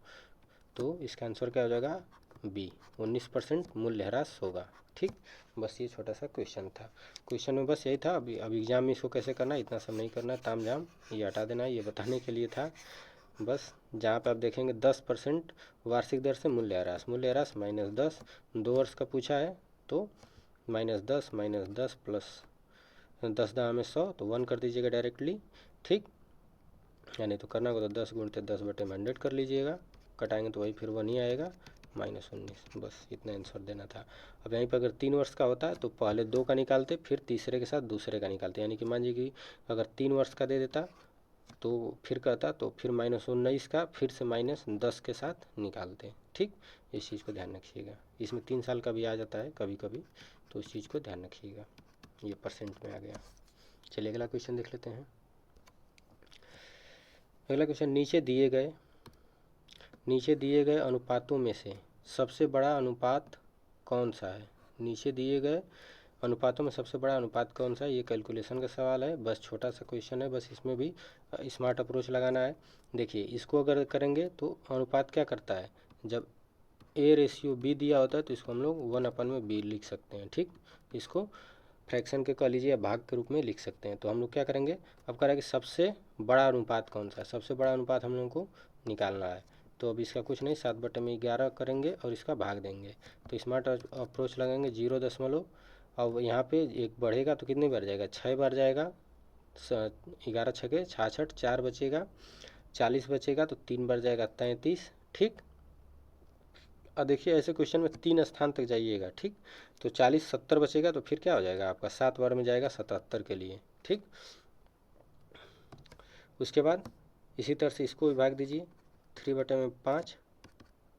तो इसका आंसर क्या हो जाएगा, बी, 19% मूल्य ह्रास होगा, ठीक। बस ये छोटा सा क्वेश्चन था। क्वेश्चन में बस यही था। अब एग्जाम में इसको कैसे करना है, इतना सब नहीं करना, ताम झाम ये हटा देना है, ये बताने के लिए था बस। जहाँ पे आप देखेंगे 10% वार्षिक दर से मूल्य ह्रास, -10, 2 वर्ष का पूछा है तो -10 प्लस 10 दाम में 100, तो 1 कर दीजिएगा डायरेक्टली, ठीक। यानी तो करना होगा तो 10 × 10 बटे में 100 कर लीजिएगा, कटाएंगे तो वही फिर 1 ही आएगा, -19। बस इतना आंसर देना था। अब यहीं पर अगर 3 वर्ष का होता है तो पहले 2 का निकालते, फिर तीसरे के साथ दूसरे का निकालते। यानी कि मान लीजिए कि अगर 3 वर्ष का दे देता तो फिर करता, तो फिर -19 का फिर से -10 के साथ निकालते, ठीक। इस चीज़ को ध्यान रखिएगा। इसमें 3 साल का भी आ जाता है कभी कभी, तो इस चीज़ को ध्यान रखिएगा। ये परसेंट में आ गया। चलिए अगला क्वेश्चन देख लेते हैं। अगला क्वेश्चन, नीचे दिए गए अनुपातों में से सबसे बड़ा अनुपात कौन सा है। नीचे दिए गए अनुपातों में सबसे बड़ा अनुपात कौन सा है, ये कैलकुलेशन का सवाल है। बस छोटा सा क्वेश्चन है, बस इसमें भी स्मार्ट अप्रोच लगाना है। देखिए इसको अगर करेंगे तो अनुपात क्या करता है, जब A/B दिया होता है तो इसको हम लोग 1/B लिख सकते हैं, ठीक। इसको फ्रैक्शन के कह लीजिए या भाग के रूप में लिख सकते हैं। तो हम लोग क्या करेंगे, अब करेंगे सबसे बड़ा अनुपात कौन सा है, सबसे बड़ा अनुपात हम लोगों को निकालना है। तो अब इसका कुछ नहीं, 7/11 करेंगे और इसका भाग देंगे। तो स्मार्ट अप्रोच लगाएंगे, 0. अब यहाँ पे एक बढ़ेगा तो कितनी बार जाएगा, 6 बार जाएगा, 11 छके 66, 4 बचेगा, 40 बचेगा तो 3 बार जाएगा, 33, ठीक। अब देखिए ऐसे क्वेश्चन में 3 स्थान तक जाइएगा, ठीक। तो 40, 70 बचेगा तो फिर क्या हो जाएगा आपका, 7 बार में जाएगा 77 के लिए, ठीक। उसके बाद इसी तरह से इसको भी भाग दीजिए, 3/5,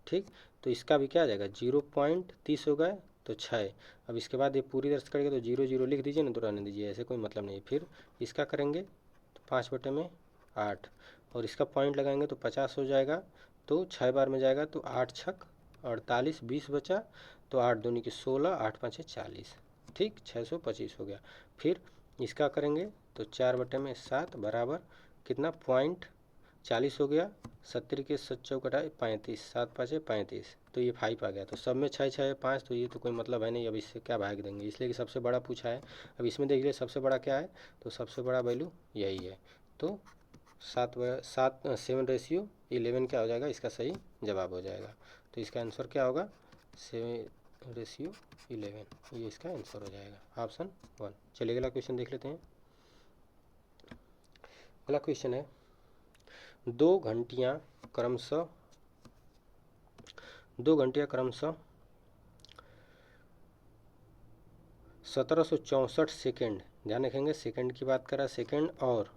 ठीक। तो इसका भी क्या आ जाएगा, 0.30 हो गए तो 6। अब इसके बाद ये पूरी तरह से करेंगे तो 0 0 लिख दीजिए ना, तो रहने दीजिए, ऐसे कोई मतलब नहीं। फिर इसका करेंगे तो 5/8, और इसका पॉइंट लगाएंगे तो 50 हो जाएगा। तो 6 बार में जाएगा तो 8 छक 48, 20 बचा, तो 8 दूनी की 16, 8 5 40, ठीक, 625 हो गया। फिर इसका करेंगे तो 4/7 बराबर कितना, 0.40 हो गया, 70 के 7 चौकटा 35, 7 5 35, तो ये 5 आ गया। तो सब में 6 6 5, तो ये तो कोई मतलब है नहीं। अब इससे क्या भाग देंगे, इसलिए कि सबसे बड़ा पूछा है। अब इसमें देख लीजिए सबसे बड़ा क्या है, तो सबसे बड़ा वैल्यू यही है। तो 7:11 क्या हो जाएगा, इसका सही जवाब हो जाएगा। तो इसका आंसर क्या होगा, 7:11, ये इसका आंसर हो जाएगा, ऑप्शन 1। चलिए अगला क्वेश्चन देख लेते हैं। अगला क्वेश्चन है, 2 घंटियाँ क्रमशः 1764 सेकेंड, ध्यान रखेंगे सेकेंड की बात करा, सेकेंड, और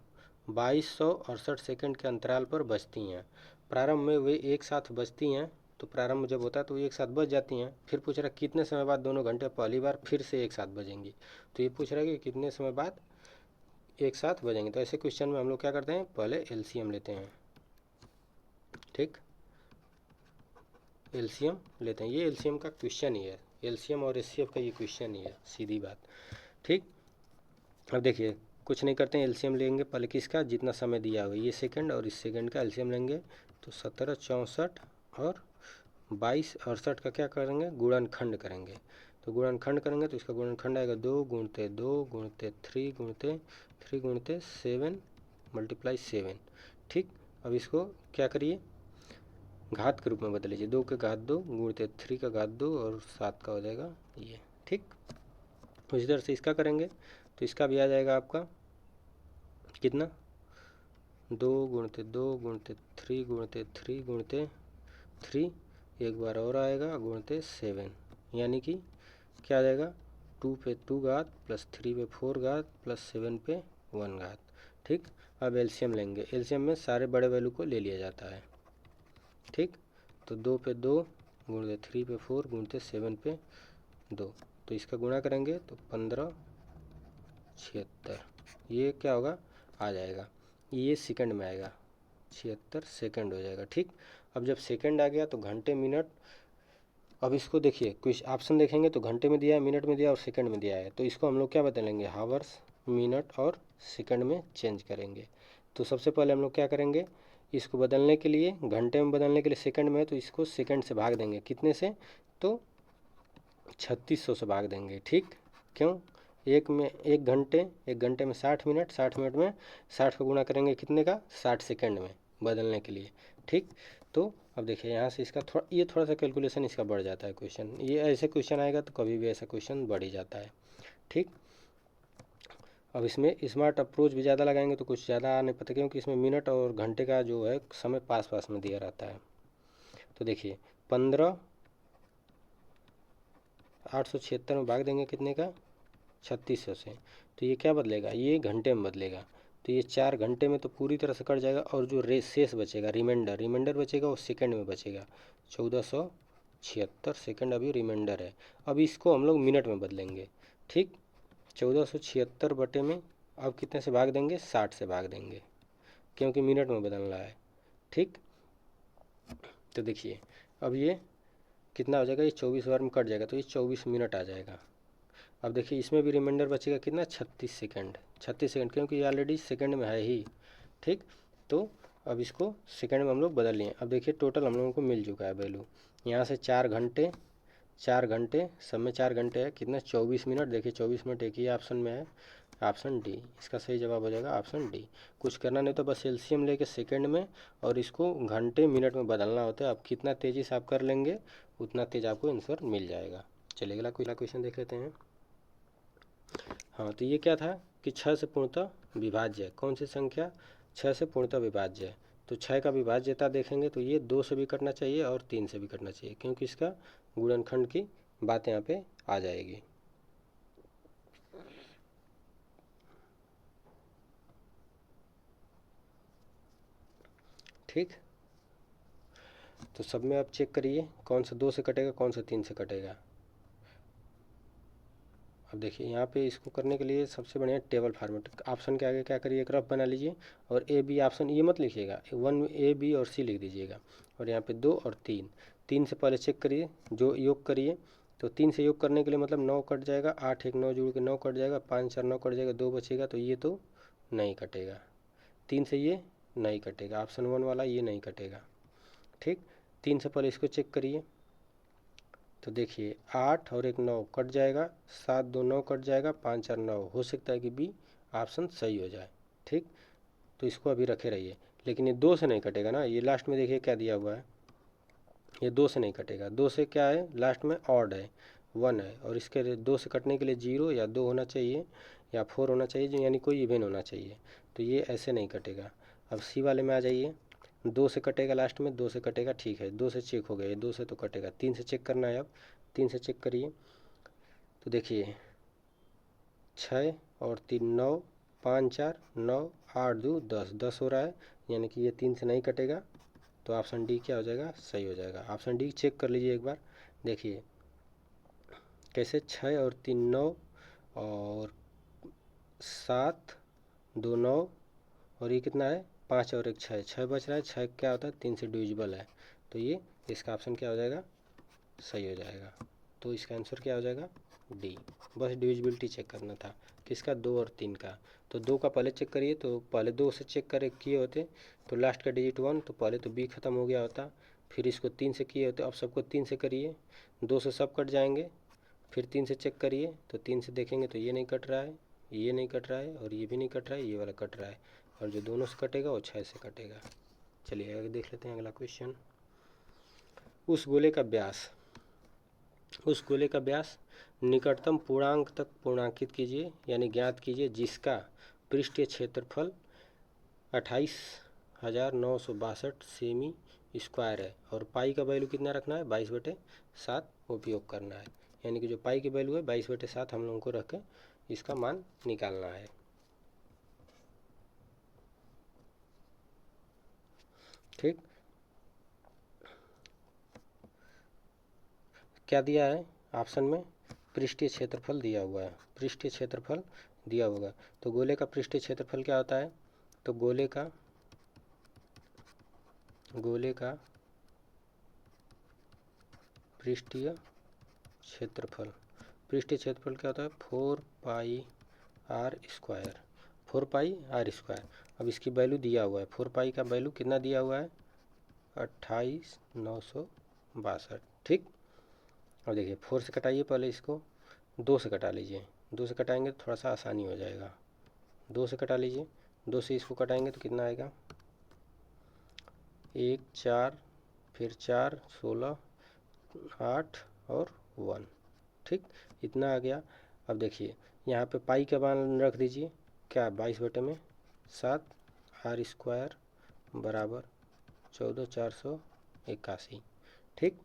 2268 सेकेंड के अंतराल पर बजती हैं। प्रारंभ में वे एक साथ बजती हैं, तो प्रारंभ जब होता है तो एक साथ बज जाती हैं। फिर पूछ रहा है कितने समय बाद दोनों घंटे पहली बार फिर से एक साथ बजेंगी। तो ये पूछ रहा है कि कितने समय बाद एक साथ बजेंगे। तो ऐसे क्वेश्चन में हम लोग क्या करते हैं, पहले एलसीएम लेते हैं, ठीक। एलसीएम लेते हैं, ये एलसीएम का क्वेश्चन ही है, एलसीएम और एचसीएफ का ये क्वेश्चन ही है, सीधी बात, ठीक। अब देखिए कुछ नहीं करते हैं, एलसीएम लेंगे पहले किसका, जितना समय दिया हुआ ये सेकंड, और इस सेकंड का एलसीएम लेंगे तो 1764 और 2268 का क्या करेंगे, गुणनखंड करेंगे। तो गुणनखंड करेंगे तो इसका गुणनखंड आएगा 2 × 2 × 3 × 3 × 7 × 7, ठीक। अब इसको क्या करिए, घात के रूप में बदल लीजिए, 2 के घात 2 × 3 का घात 2 और 7 का हो जाएगा ये, ठीक। तो इसी तरह से इसका करेंगे तो इसका भी आ जाएगा आपका कितना, 2 × 2 × 3 × 3 × 3, एक बार और आएगा × 7, यानी कि क्या आ जाएगा 2 पे 2 घात प्लस 3 पे 4 घात प्लस 7 पे 1 घात। ठीक, अब एलसीएम लेंगे। एलसीएम में सारे बड़े वैल्यू को ले लिया जाता है। ठीक, तो 2 पे 2 गुणित 3 पे 4 गुणित 7 पे 2, तो इसका गुणा करेंगे तो 1576, ये क्या होगा, आ जाएगा, ये सेकंड में आएगा, 76 सेकंड हो जाएगा। ठीक, अब जब सेकंड आ गया तो घंटे मिनट, अब इसको देखिए, कुछ ऑप्शन देखेंगे तो घंटे में दिया है, मिनट में दिया और सेकंड में दिया है, तो इसको हम लोग क्या बदलेंगे, हावर्स, मिनट और सेकंड में चेंज करेंगे। तो सबसे पहले हम लोग क्या करेंगे, इसको बदलने के लिए, घंटे में बदलने के लिए सेकंड में है तो इसको सेकंड से भाग देंगे, कितने से, तो 3600 से भाग देंगे। ठीक, क्यों, एक घंटे में 60 मिनट, 60 मिनट में 60 का गुणा करेंगे कितने का, 60 सेकंड में बदलने के लिए। ठीक, तो अब देखिए यहाँ से इसका थोड़ा सा कैलकुलेशन इसका बढ़ जाता है क्वेश्चन, ये ऐसे क्वेश्चन आएगा तो कभी भी ऐसा क्वेश्चन बढ़ ही जाता है। ठीक, अब इसमें स्मार्ट अप्रोच भी ज़्यादा लगाएंगे तो कुछ ज़्यादा आ नहीं पता, क्योंकि इसमें मिनट और घंटे का जो है समय पास पास में दिया रहता है। तो देखिए 15,876 में भाग देंगे कितने का, 3600 से, तो ये क्या बदलेगा, ये घंटे में बदलेगा, तो ये 4 घंटे में तो पूरी तरह से कट जाएगा, और जो शेष बचेगा, रिमाइंडर बचेगा वो सेकंड में बचेगा, 1476 सेकंड अभी रिमाइंडर है। अब इसको हम लोग मिनट में बदलेंगे। ठीक, 1476 बटे में अब कितने से भाग देंगे, 60 से भाग देंगे, क्योंकि मिनट में बदलना है। ठीक, तो देखिए अब ये कितना हो जाएगा, ये 24 बार में कट जाएगा तो ये 24 मिनट आ जाएगा। अब देखिए इसमें भी रिमाइंडर बचेगा कितना, 36 सेकंड, 36 सेकंड, क्योंकि ये ऑलरेडी सेकंड में है ही। ठीक, तो अब इसको सेकंड में हम लोग बदल लिए। अब देखिए टोटल हम लोगों को मिल चुका है वैल्यू, यहाँ से 4 घंटे सब में 4 घंटे है, कितना, 24 मिनट। देखिए 24 मिनट एक ही ऑप्शन में है, ऑप्शन डी, इसका सही जवाब हो जाएगा ऑप्शन डी। कुछ करना नहीं तो बस एलसीएम लेके सेकंड में और इसको घंटे मिनट में बदलना होता है। अब कितना तेज़ी से आप कर लेंगे उतना तेज आपको आंसर मिल जाएगा। चलिए अगला क्वेश्चन देख लेते हैं। हाँ, तो ये क्या था कि 6 से पूर्णतः विभाज्य है, कौन सी संख्या 6 से पूर्णतः विभाज्य है, तो 6 का विभाज्यता देखेंगे तो ये 2 से भी कटना चाहिए और 3 से भी कटना चाहिए, क्योंकि इसका गुणनखंड की बात यहाँ पे आ जाएगी। ठीक, तो सब में आप चेक करिए कौन सा 2 से कटेगा, कौन सा 3 से कटेगा। अब देखिए यहाँ पे इसको करने के लिए सबसे बढ़िया टेबल फार्मेट, ऑप्शन के आगे क्या करिए, एक रफ बना लीजिए और ए बी ऑप्शन ये मत लिखिएगा, 1 ए बी और सी लिख दीजिएगा, और यहाँ पे 2 और 3 से पहले चेक करिए, जो योग करिए, तो 3 से योग करने के लिए मतलब 9 कट जाएगा, 8 1 9 जुड़ के 9 कट जाएगा, 5 4 9 कट जाएगा, 2 बचेगा, तो ये तो नहीं कटेगा, 3 से ये नहीं कटेगा, ऑप्शन 1 वाला ये नहीं कटेगा। ठीक, 3 से पहले इसको चेक करिए, तो देखिए 8 और 1 9 कट जाएगा, 7 2 9 कट जाएगा, 5 4 9, हो सकता है कि बी ऑप्शन सही हो जाए। ठीक, तो इसको अभी रखे रहिए, लेकिन ये 2 से नहीं कटेगा ना, ये लास्ट में देखिए क्या दिया हुआ है, ये 2 से नहीं कटेगा, 2 से क्या है, लास्ट में ऑड है, 1 है, और इसके 2 से कटने के लिए 0 या 2 होना चाहिए या 4 होना चाहिए, यानी कोई इवेन होना चाहिए, तो ये ऐसे नहीं कटेगा। अब सी वाले में आ जाइए, 2 से कटेगा, लास्ट में 2 से कटेगा, ठीक है, 2 से चेक हो गया, ये 2 से तो कटेगा, 3 से चेक करना है। अब 3 से चेक करिए, तो देखिए 6 और 3 9, 5 4 9, 8 2 10, 10 हो रहा है, यानी कि ये 3 से नहीं कटेगा, तो ऑप्शन डी क्या हो जाएगा, सही हो जाएगा। ऑप्शन डी चेक कर लीजिए एक बार, देखिए कैसे, 6 और 3 9 और 7 2 9, और ये कितना है, 5 और 1 6, 6 बच रहा है, 6 क्या होता है 3 से डिविजिबल है, तो ये इसका ऑप्शन क्या हो जाएगा, सही हो जाएगा। तो इसका आंसर क्या हो जाएगा, डी। बस डिविजिबिलिटी चेक करना था, किसका, 2 और 3 का। तो 2 का पहले चेक करिए, तो पहले 2 से चेक करे किए होते तो लास्ट का डिजिट 1, तो पहले तो बी खत्म हो गया होता, फिर इसको 3 से किए होते, अब सबको 3 से करिए, 2 से सब कट जाएंगे, फिर 3 से चेक करिए, तो 3 से देखेंगे तो ये नहीं कट रहा है, ये नहीं कट रहा है, और ये भी नहीं कट रहा है, ये वाला कट रहा है, और जो दोनों से कटेगा वो 6 से कटेगा। चलिए आगे देख लेते हैं अगला क्वेश्चन। उस गोले का व्यास निकटतम पूर्णांक तक पूर्णांकित कीजिए, यानी ज्ञात कीजिए, जिसका पृष्ठीय क्षेत्रफल 28,962 सेमी स्क्वायर है, और पाई का वैल्यू कितना रखना है, 22/7 उपयोग करना है। यानी कि जो पाई की वैल्यू है 22/7 हम लोगों को रख के इसका मान निकालना है। ठीक, क्या दिया है ऑप्शन में? पृष्ठीय क्षेत्रफल दिया हुआ है, पृष्ठीय क्षेत्रफल दिया होगा। तो गोले का पृष्ठीय क्षेत्रफल क्या होता है? तो गोले का पृष्ठीय क्षेत्रफल क्या होता है? 4πr², 4πr²। अब इसकी वैल्यू दिया हुआ है, 4π का वैल्यू कितना दिया हुआ है? 28,962। ठीक, अब देखिए 4 से कटाइए, पहले इसको 2 से कटा लीजिए, 2 से कटाएंगे तो थोड़ा सा आसानी हो जाएगा। 2 से कटा लीजिए, 2 से इसको कटाएंगे तो कितना आएगा? 1 4 फिर 4 16 8 और 1। ठीक, इतना आ गया। अब देखिए यहाँ पे पाई का मान रख दीजिए, क्या? 22/7 r² बराबर 14,481। ठीक,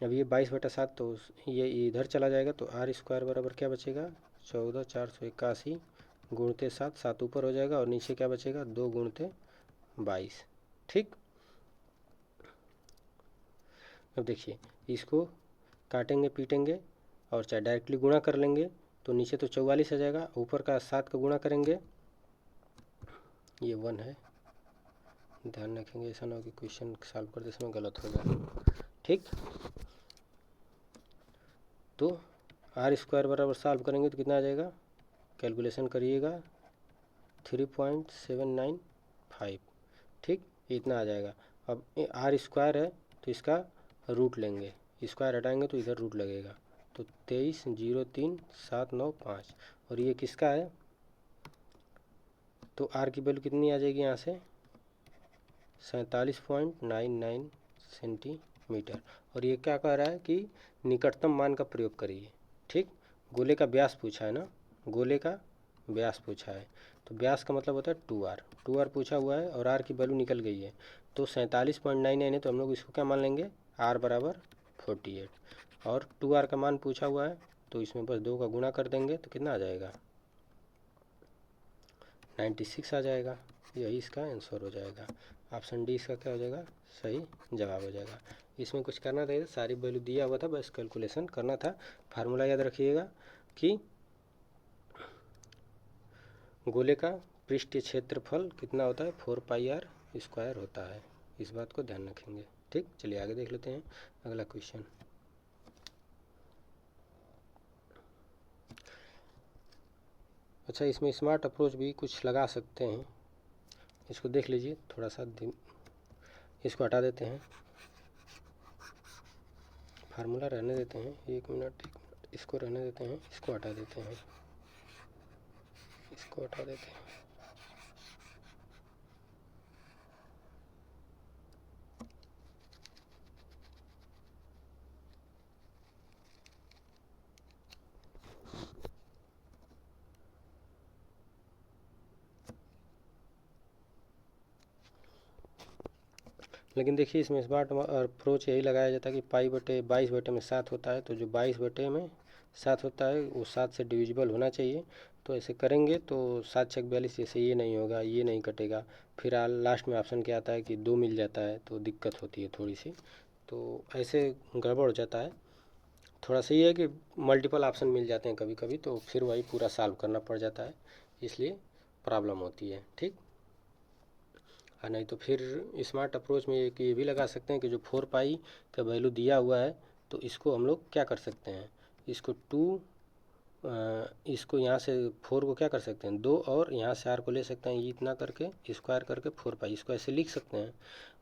अब ये 22/7 तो ये इधर चला जाएगा, तो r² बराबर क्या बचेगा? 14,481 गुणते 7, 7 ऊपर हो जाएगा और नीचे क्या बचेगा? 2 गुणते 22। ठीक, अब देखिए इसको काटेंगे पीटेंगे और चाहे डायरेक्टली गुणा कर लेंगे तो नीचे तो 44 आ जाएगा, ऊपर का 7 का गुणा करेंगे, ये 1 है, ध्यान रखेंगे ऐसा ना हो कि क्वेश्चन सॉल्व करते समय गलत हो जाए। ठीक, तो r² बराबर सॉल्व करेंगे तो कितना आ जाएगा? कैलकुलेशन करिएगा, 3.795। ठीक, इतना आ जाएगा। अब r² है तो इसका रूट लेंगे, स्क्वायर हटाएंगे तो इधर रूट लगेगा, तो 23,03,795। और ये किसका है? तो r की वैल्यू कितनी आ जाएगी यहाँ से? 47.99 सेंटीमीटर। और ये क्या कह रहा है कि निकटतम मान का प्रयोग करिए। ठीक, गोले का व्यास पूछा है ना, गोले का व्यास पूछा है, तो व्यास का मतलब होता है 2r, 2r पूछा हुआ है और r की वैल्यू निकल गई है, तो 47.99 है, तो हम लोग इसको क्या मान लेंगे? r बराबर 48। और 2r का मान पूछा हुआ है तो इसमें बस 2 का गुणा कर देंगे तो कितना आ जाएगा? 96 आ जाएगा। यही इसका आंसर हो जाएगा। ऑप्शन डी इसका क्या हो जाएगा? सही जवाब हो जाएगा। इसमें कुछ करना था, सारी वैल्यू दिया हुआ था, बस कैलकुलेशन करना था। फार्मूला याद रखिएगा कि गोले का पृष्ठीय क्षेत्रफल कितना होता है? 4πr² होता है। इस बात को ध्यान रखेंगे। ठीक, चलिए आगे देख लेते हैं अगला क्वेश्चन। अच्छा, इसमें स्मार्ट अप्रोच भी कुछ लगा सकते हैं, इसको देख लीजिए थोड़ा सा। इसको हटा देते हैं, फार्मूला रहने देते हैं, एक मिनट इसको रहने देते हैं, इसको हटा देते हैं, इसको हटा देते हैं। लेकिन देखिए इसमें स्मार्ट अप्रोच यही लगाया जाता है कि पाई/22/7 होता है, तो जो 22/7 होता है वो 7 से डिविजिबल होना चाहिए। तो ऐसे करेंगे तो 7 छक 42, जैसे ये नहीं होगा, ये नहीं कटेगा, फिर लास्ट में ऑप्शन क्या आता है कि 2 मिल जाता है, तो दिक्कत होती है थोड़ी सी, तो ऐसे गड़बड़ हो जाता है। थोड़ा सा ये है कि मल्टीपल ऑप्शन मिल जाते हैं कभी कभी, तो फिर वही पूरा सॉल्व करना पड़ जाता है, इसलिए प्रॉब्लम होती है। ठीक, और नहीं तो फिर स्मार्ट अप्रोच में एक ये भी लगा सकते हैं कि जो 4π का वैल्यू दिया हुआ है तो इसको हम लोग क्या कर सकते हैं, इसको इसको यहाँ से 4 को क्या कर सकते हैं, 2 और यहाँ से r को ले सकते हैं, ये इतना करके स्क्वायर करके 4π, इसको ऐसे लिख सकते हैं।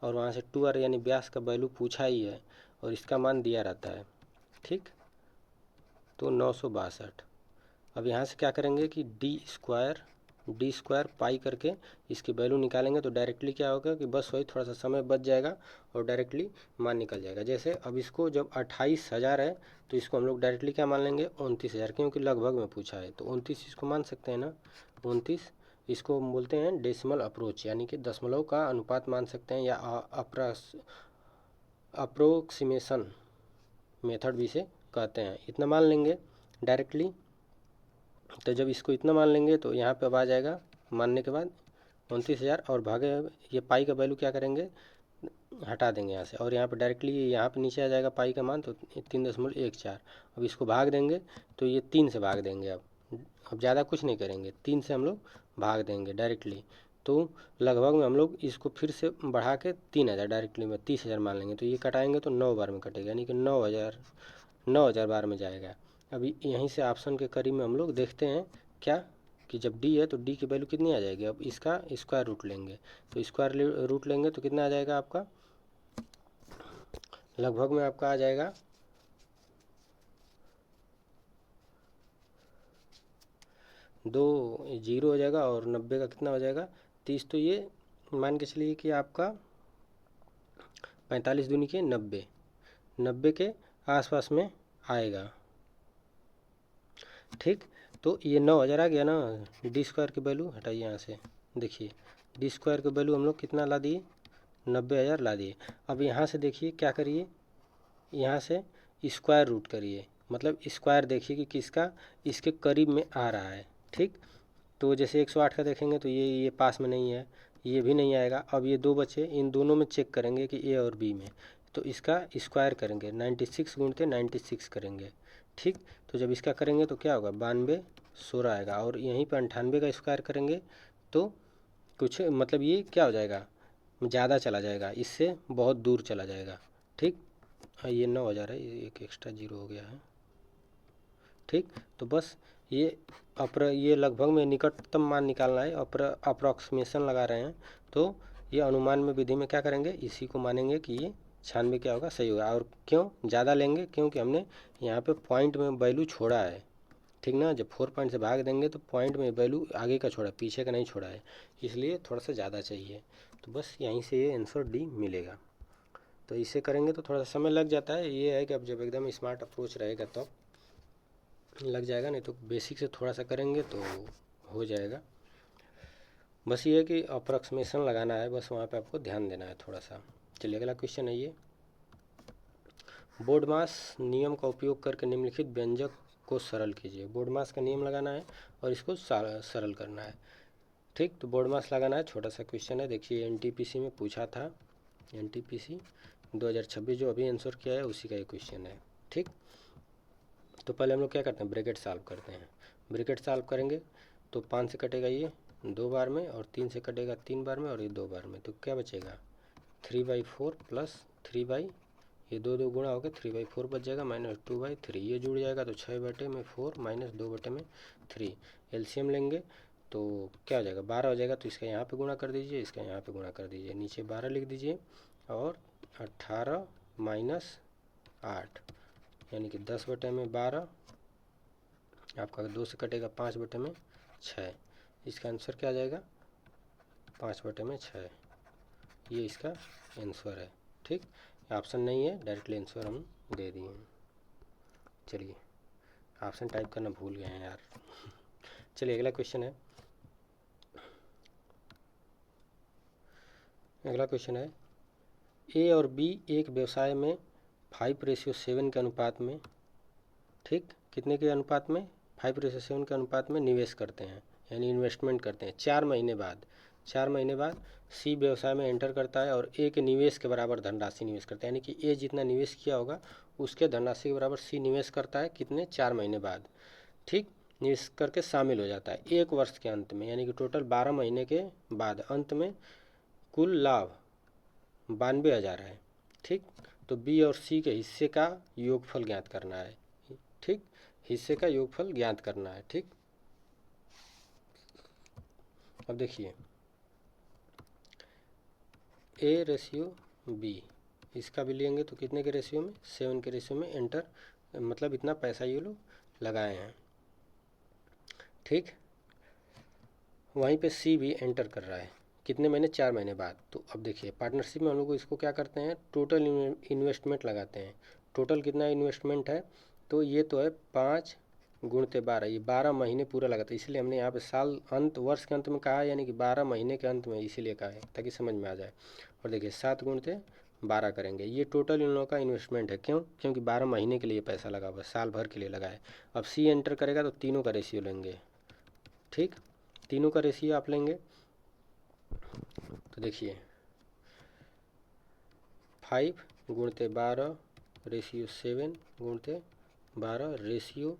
और वहाँ से 2r यानी व्यास का वैल्यू पूछा ही है और इसका मान दिया रहता है। ठीक, तो 962। अब यहाँ से क्या करेंगे कि डी स्क्वायर पाई करके इसकी वैल्यू निकालेंगे, तो डायरेक्टली क्या होगा कि बस वही थोड़ा सा समय बच जाएगा और डायरेक्टली मान निकल जाएगा। जैसे अब इसको जब 28,000 है तो इसको हम लोग डायरेक्टली क्या मान लेंगे? 29,000, क्योंकि लगभग में पूछा है, तो 29 इसको मान सकते हैं ना, 29। इसको हम बोलते हैं डेसिमल अप्रोच, यानी कि दशमलव का अनुपात मान सकते हैं, या अप्रोक्सीमेशन मेथड भी से कहते हैं, इतना मान लेंगे डायरेक्टली। तो जब इसको इतना मान लेंगे तो यहाँ पे अब आ जाएगा मानने के बाद 29,000 और भागे ये पाई का वैल्यू क्या करेंगे, हटा देंगे यहाँ से, और यहाँ पे डायरेक्टली यहाँ पे नीचे आ जाएगा पाई का मान, तो 3.14। अब इसको भाग देंगे तो ये 3 से भाग देंगे। अब ज़्यादा कुछ नहीं करेंगे, 3 से हम लोग भाग देंगे डायरेक्टली। तो लगभग में हम लोग इसको फिर से बढ़ा के 3,000 डायरेक्टली में 30,000 मान लेंगे। तो ये कटाएंगे तो 9 बार में कटेगा, यानी कि 9,000 बार में जाएगा। अभी यहीं से ऑप्शन के करीब में हम लोग देखते हैं क्या कि जब डी है तो डी की वैल्यू कितनी आ जाएगी। अब इसका स्क्वायर रूट लेंगे, तो स्क्वायर रूट लेंगे तो कितना आ जाएगा आपका, लगभग में आपका आ जाएगा 2 जीरो हो जाएगा और 90 का कितना हो जाएगा 30। तो ये मान के चलिए कि आपका 45 दूनी के 90 के आसपास में आएगा। ठीक, तो ये 9,000 आ गया ना। डी स्क्वायर की वैल्यू हटाइए यहाँ से, देखिए डी स्क्वायर की वैल्यू हम लोग कितना ला दिए, 90,000 ला दिए। अब यहाँ से देखिए क्या करिए, यहाँ से स्क्वायर रूट करिए, मतलब स्क्वायर देखिए कि किसका इसके करीब में आ रहा है। ठीक, तो जैसे 108 का देखेंगे तो ये पास में नहीं है, ये भी नहीं आएगा। अब ये 2 बचे, इन दोनों में चेक करेंगे कि ए और बी में, तो इसका स्क्वायर करेंगे 96 गुणते 96 करेंगे। ठीक, तो जब इसका करेंगे तो क्या होगा 92 16 आएगा, और यहीं पर 98 का स्क्वायर करेंगे तो कुछ मतलब ये क्या हो जाएगा, ज़्यादा चला जाएगा, इससे बहुत दूर चला जाएगा। ठीक, ये 9,000 है, एक एक्स्ट्रा जीरो हो गया है। ठीक, तो बस ये लगभग में निकटतम मान निकालना है, अप्रॉक्सीमेशन लगा रहे हैं। तो ये अनुमान में विधि में क्या करेंगे, इसी को मानेंगे कि ये 96 क्या होगा सही होगा। और क्यों ज़्यादा लेंगे, क्योंकि हमने यहाँ पे पॉइंट में वैल्यू छोड़ा है। ठीक ना, जब 4 पॉइंट से भाग देंगे तो पॉइंट में वैल्यू आगे का छोड़ा, पीछे का नहीं छोड़ा है, इसलिए थोड़ा सा ज़्यादा चाहिए। तो बस यहीं से ये आंसर डी मिलेगा। तो इसे करेंगे तो थोड़ा सा समय लग जाता है, ये है कि अब जब एकदम स्मार्ट अप्रोच रहेगा तो लग जाएगा, नहीं तो बेसिक से थोड़ा सा करेंगे तो हो जाएगा। बस ये है कि अप्रॉक्सीमेशन लगाना है, बस वहाँ पे आपको ध्यान देना है थोड़ा सा। चलिए अगला क्वेश्चन है ये, बोर्डमास नियम का उपयोग करके निम्नलिखित व्यंजक को सरल कीजिए। बोर्डमास का नियम लगाना है और इसको सरल करना है। ठीक, तो बोर्डमास लगाना है, छोटा सा क्वेश्चन है। देखिए NTPC में पूछा था, NTPC 2026 जो अभी आंसर किया है उसी का ये क्वेश्चन है। ठीक, तो पहले हम लोग क्या करते हैं, ब्रैकेट सॉल्व करते हैं। ब्रैकेट सॉल्व करेंगे तो 5 से कटेगा ये 2 बार में, और 3 से कटेगा 3 बार में, और ये 2 बार में। तो क्या बचेगा 3/4 प्लस 3 ये 2 गुणा होकर 3/4 बच जाएगा, माइनस 2/3 ये जुड़ जाएगा, तो 6/4 माइनस 2/3। एलसीएम लेंगे तो क्या हो जाएगा 12 हो जाएगा। तो इसका यहाँ पे गुणा कर दीजिए, इसका यहाँ पे गुणा कर दीजिए, नीचे 12 लिख दीजिए, और 18 माइनस 8 यानी कि 10/12 आपका 2 से कटेगा 5/6। इसका आंसर क्या आ जाएगा 5/6, ये इसका आंसर है। ठीक, ऑप्शन नहीं है, डायरेक्टली आंसर हम दे दिए हैं। चलिए ऑप्शन टाइप करना भूल गए हैं यार। चलिए अगला क्वेश्चन है, अगला क्वेश्चन है, ए और बी एक व्यवसाय में 5:7 के अनुपात में, ठीक कितने के अनुपात में 5:7 के अनुपात में निवेश करते हैं, यानी इन्वेस्टमेंट करते हैं। 4 महीने बाद सी व्यवसाय में एंटर करता है और ए के निवेश के बराबर धनराशि निवेश करता है, यानी कि ए जितना निवेश किया होगा उसके धनराशि के बराबर सी निवेश करता है, कितने 4 महीने बाद। ठीक, निवेश करके शामिल हो जाता है 1 वर्ष के अंत में, यानी कि टोटल 12 महीने के बाद अंत में कुल लाभ 92,000 है। ठीक, तो बी और सी के हिस्से का योगफल ज्ञात करना है। ठीक, हिस्से का योगफल ज्ञात करना है। ठीक, अब देखिए ए रेशियो बी, इसका भी लेंगे तो कितने के रेशियो में 7 के रेशियो में एंटर, मतलब इतना पैसा ये लोग लगाए हैं। ठीक, वहीं पे सी भी एंटर कर रहा है, कितने महीने 4 महीने बाद। तो अब देखिए पार्टनरशिप में हम लोग इसको क्या करते हैं, टोटल इन्वेस्टमेंट लगाते हैं। टोटल कितना इन्वेस्टमेंट है, तो ये तो है 5 गुणते 12, ये 12 महीने पूरा लगाता है, इसलिए हमने यहाँ पे साल अंत वर्ष के अंत में कहा है, यानी कि 12 महीने के अंत में इसीलिए कहा है ताकि समझ में आ जाए। और देखिए 7 गुणते 12 करेंगे। ये टोटल इन लोगों का इन्वेस्टमेंट है। क्यों? क्योंकि 12 महीने के लिए पैसा लगा हुआ है, साल भर के लिए लगा है। अब सी एंटर करेगा तो तीनों का रेशियो लेंगे। ठीक, तीनों का रेशियो आप लेंगे तो देखिए 5 गुणते 12 रेशियो 7 गुणते 12 रेशियो।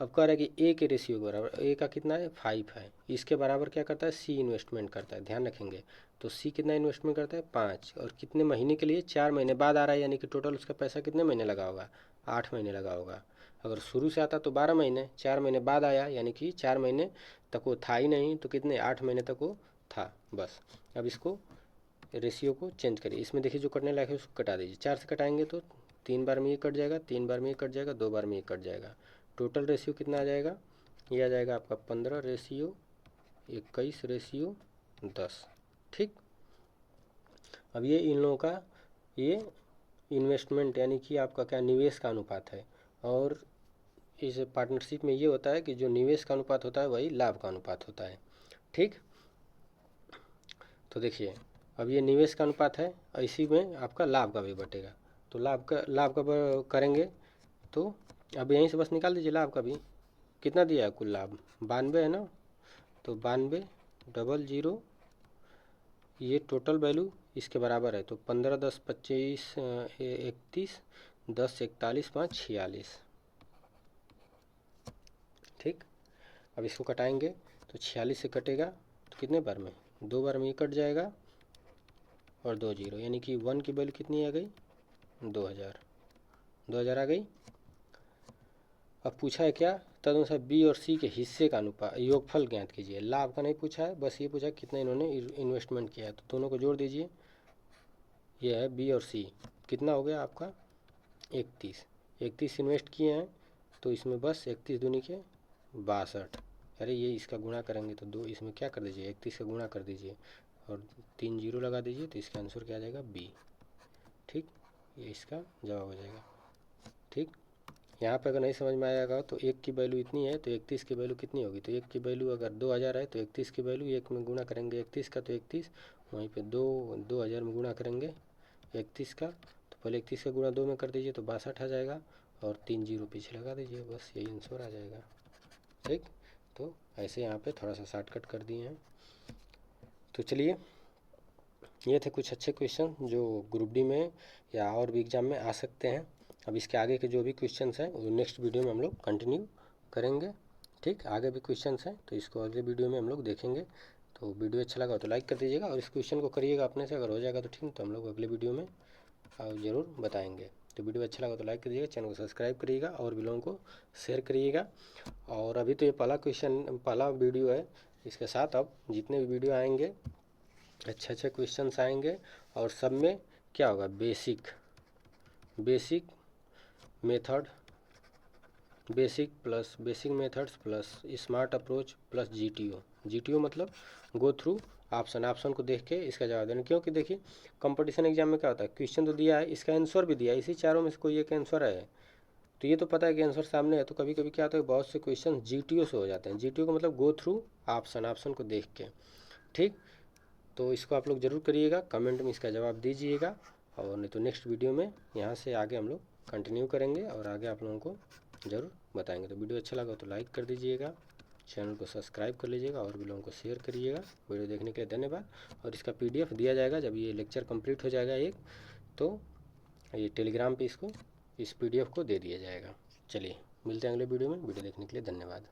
अब कह रहा है कि ए के रेशियो के बराबर, ए का कितना है 5 है, इसके बराबर क्या करता है सी इन्वेस्टमेंट करता है। ध्यान रखेंगे तो सी कितना इन्वेस्टमेंट करता है 5, और कितने महीने के लिए 4 महीने बाद आ रहा है, यानी कि टोटल उसका पैसा कितने महीने लगा होगा 8 महीने लगा होगा। अगर शुरू से आता तो 12 महीने, 4 महीने बाद आया यानी कि 4 महीने तक वो था ही नहीं, तो कितने 8 महीने तक वो था बस। अब इसको रेशियो को चेंज करिए, इसमें देखिए जो कटने लायक है उसको कटा दीजिए। 4 से कटाएंगे तो 3 बार में ये कट जाएगा, 3 बार में ये कट जाएगा, 2 बार में ये कट जाएगा। टोटल रेशियो कितना आ जाएगा, ये आ जाएगा आपका 15 रेशियो 21 रेशियो 10। ठीक, अब ये इन लोगों का ये इन्वेस्टमेंट यानी कि आपका क्या निवेश का अनुपात है। और इस पार्टनरशिप में ये होता है कि जो निवेश का अनुपात होता है वही लाभ का अनुपात होता है। ठीक, तो देखिए अब ये निवेश का अनुपात है, इसी में आपका लाभ का भी बटेगा। तो लाभ का करेंगे तो अब यहीं से बस निकाल दीजिए लाभ का भी। कितना दिया है कुल लाभ 92 है ना, तो 92 डबल 0 ये टोटल वैल्यू इसके बराबर है। तो 15 10 25 31 10 41 5 46। ठीक, अब इसको कटाएंगे तो 46 से कटेगा तो कितने बार में 2 बार में ये कट जाएगा और 2 0, यानी कि 1 की वैल्यू कितनी आ गई 2000 आ गई। अब पूछा है क्या, तदनुसार बी और सी के हिस्से का अनुपात योगफल ज्ञात कीजिए। लाभ का नहीं पूछा है, बस ये पूछा कितना इन्होंने इन्वेस्टमेंट किया है, तो दोनों को जोड़ दीजिए। ये है बी और सी, कितना हो गया आपका 31 इन्वेस्ट किए हैं, तो इसमें बस 31 दूनी के 62। अरे ये इसका गुणा करेंगे तो 2 इसमें क्या कर दीजिए 31 का गुणा कर दीजिए और 3 0 लगा दीजिए, तो इसका आंसर क्या आ जाएगा बी। ठीक, ये इसका जवाब हो जाएगा। ठीक, यहाँ पे अगर नहीं समझ में आएगा तो 1 की वैल्यू इतनी है तो 31 की वैल्यू कितनी होगी, तो 1 की वैल्यू अगर 2000 है तो 31 की वैल्यू 1 में गुणा करेंगे 31 का तो 31, वहीं पे 2000 में गुणा करेंगे 31 का, तो पहले 31 का गुणा 2 में कर दीजिए तो 62 आ जाएगा और 3 0 पीछे लगा दीजिए, बस यही आंसर आ जाएगा। ठीक, तो ऐसे यहाँ पे थोड़ा सा शॉर्टकट कर दिए हैं। तो चलिए ये थे कुछ अच्छे क्वेश्चन जो ग्रुप डी में या और भी एग्ज़ाम में आ सकते हैं। अब इसके आगे के जो भी क्वेश्चंस हैं वो नेक्स्ट वीडियो में हम लोग कंटिन्यू करेंगे। ठीक, आगे भी क्वेश्चंस हैं तो इसको अगले वीडियो में हम लोग देखेंगे। तो वीडियो अच्छा लगा तो लाइक कर दीजिएगा और इस क्वेश्चन को करिएगा अपने से, अगर हो जाएगा तो ठीक, तो हम लोग अगले वीडियो में ज़रूर बताएंगे। तो वीडियो अच्छा लगा तो लाइक करिएगा, चैनल को सब्सक्राइब करिएगा और भी लोगों को शेयर करिएगा। और अभी तो ये पहला वीडियो है, इसके साथ अब जितने भी वीडियो आएंगे अच्छे क्वेश्चंस आएंगे और सब में क्या होगा basic method basic methods plus smart approach plus GTO मतलब गो थ्रू ऑप्शन को देख के इसका जवाब देना। क्योंकि देखिए कंपटीशन एग्जाम में क्या होता है, क्वेश्चन तो दिया है, इसका आंसर भी दिया है, इसी चारों में से कोई एक आंसर है, तो ये तो पता है कि आंसर सामने है। तो कभी कभी क्या होता है बहुत से क्वेश्चन जीटीओ से हो जाते हैं। जीटीओ का मतलब गो थ्रू ऑप्शन को देख के। ठीक, तो इसको आप लोग ज़रूर करिएगा, कमेंट में इसका जवाब दीजिएगा और नहीं तो नेक्स्ट वीडियो में यहाँ से आगे हम लोग कंटिन्यू करेंगे और आगे आप लोगों को ज़रूर बताएंगे। तो वीडियो अच्छा लगा तो लाइक कर दीजिएगा, चैनल को सब्सक्राइब कर लीजिएगा और भी लोगों को शेयर करिएगा। वीडियो देखने के लिए धन्यवाद। और इसका PDF दिया जाएगा जब ये लेक्चर कंप्लीट हो जाएगा एक, तो ये टेलीग्राम पे इसको इस PDF को दे दिया जाएगा। चलिए मिलते हैं अगले वीडियो में। वीडियो देखने के लिए धन्यवाद।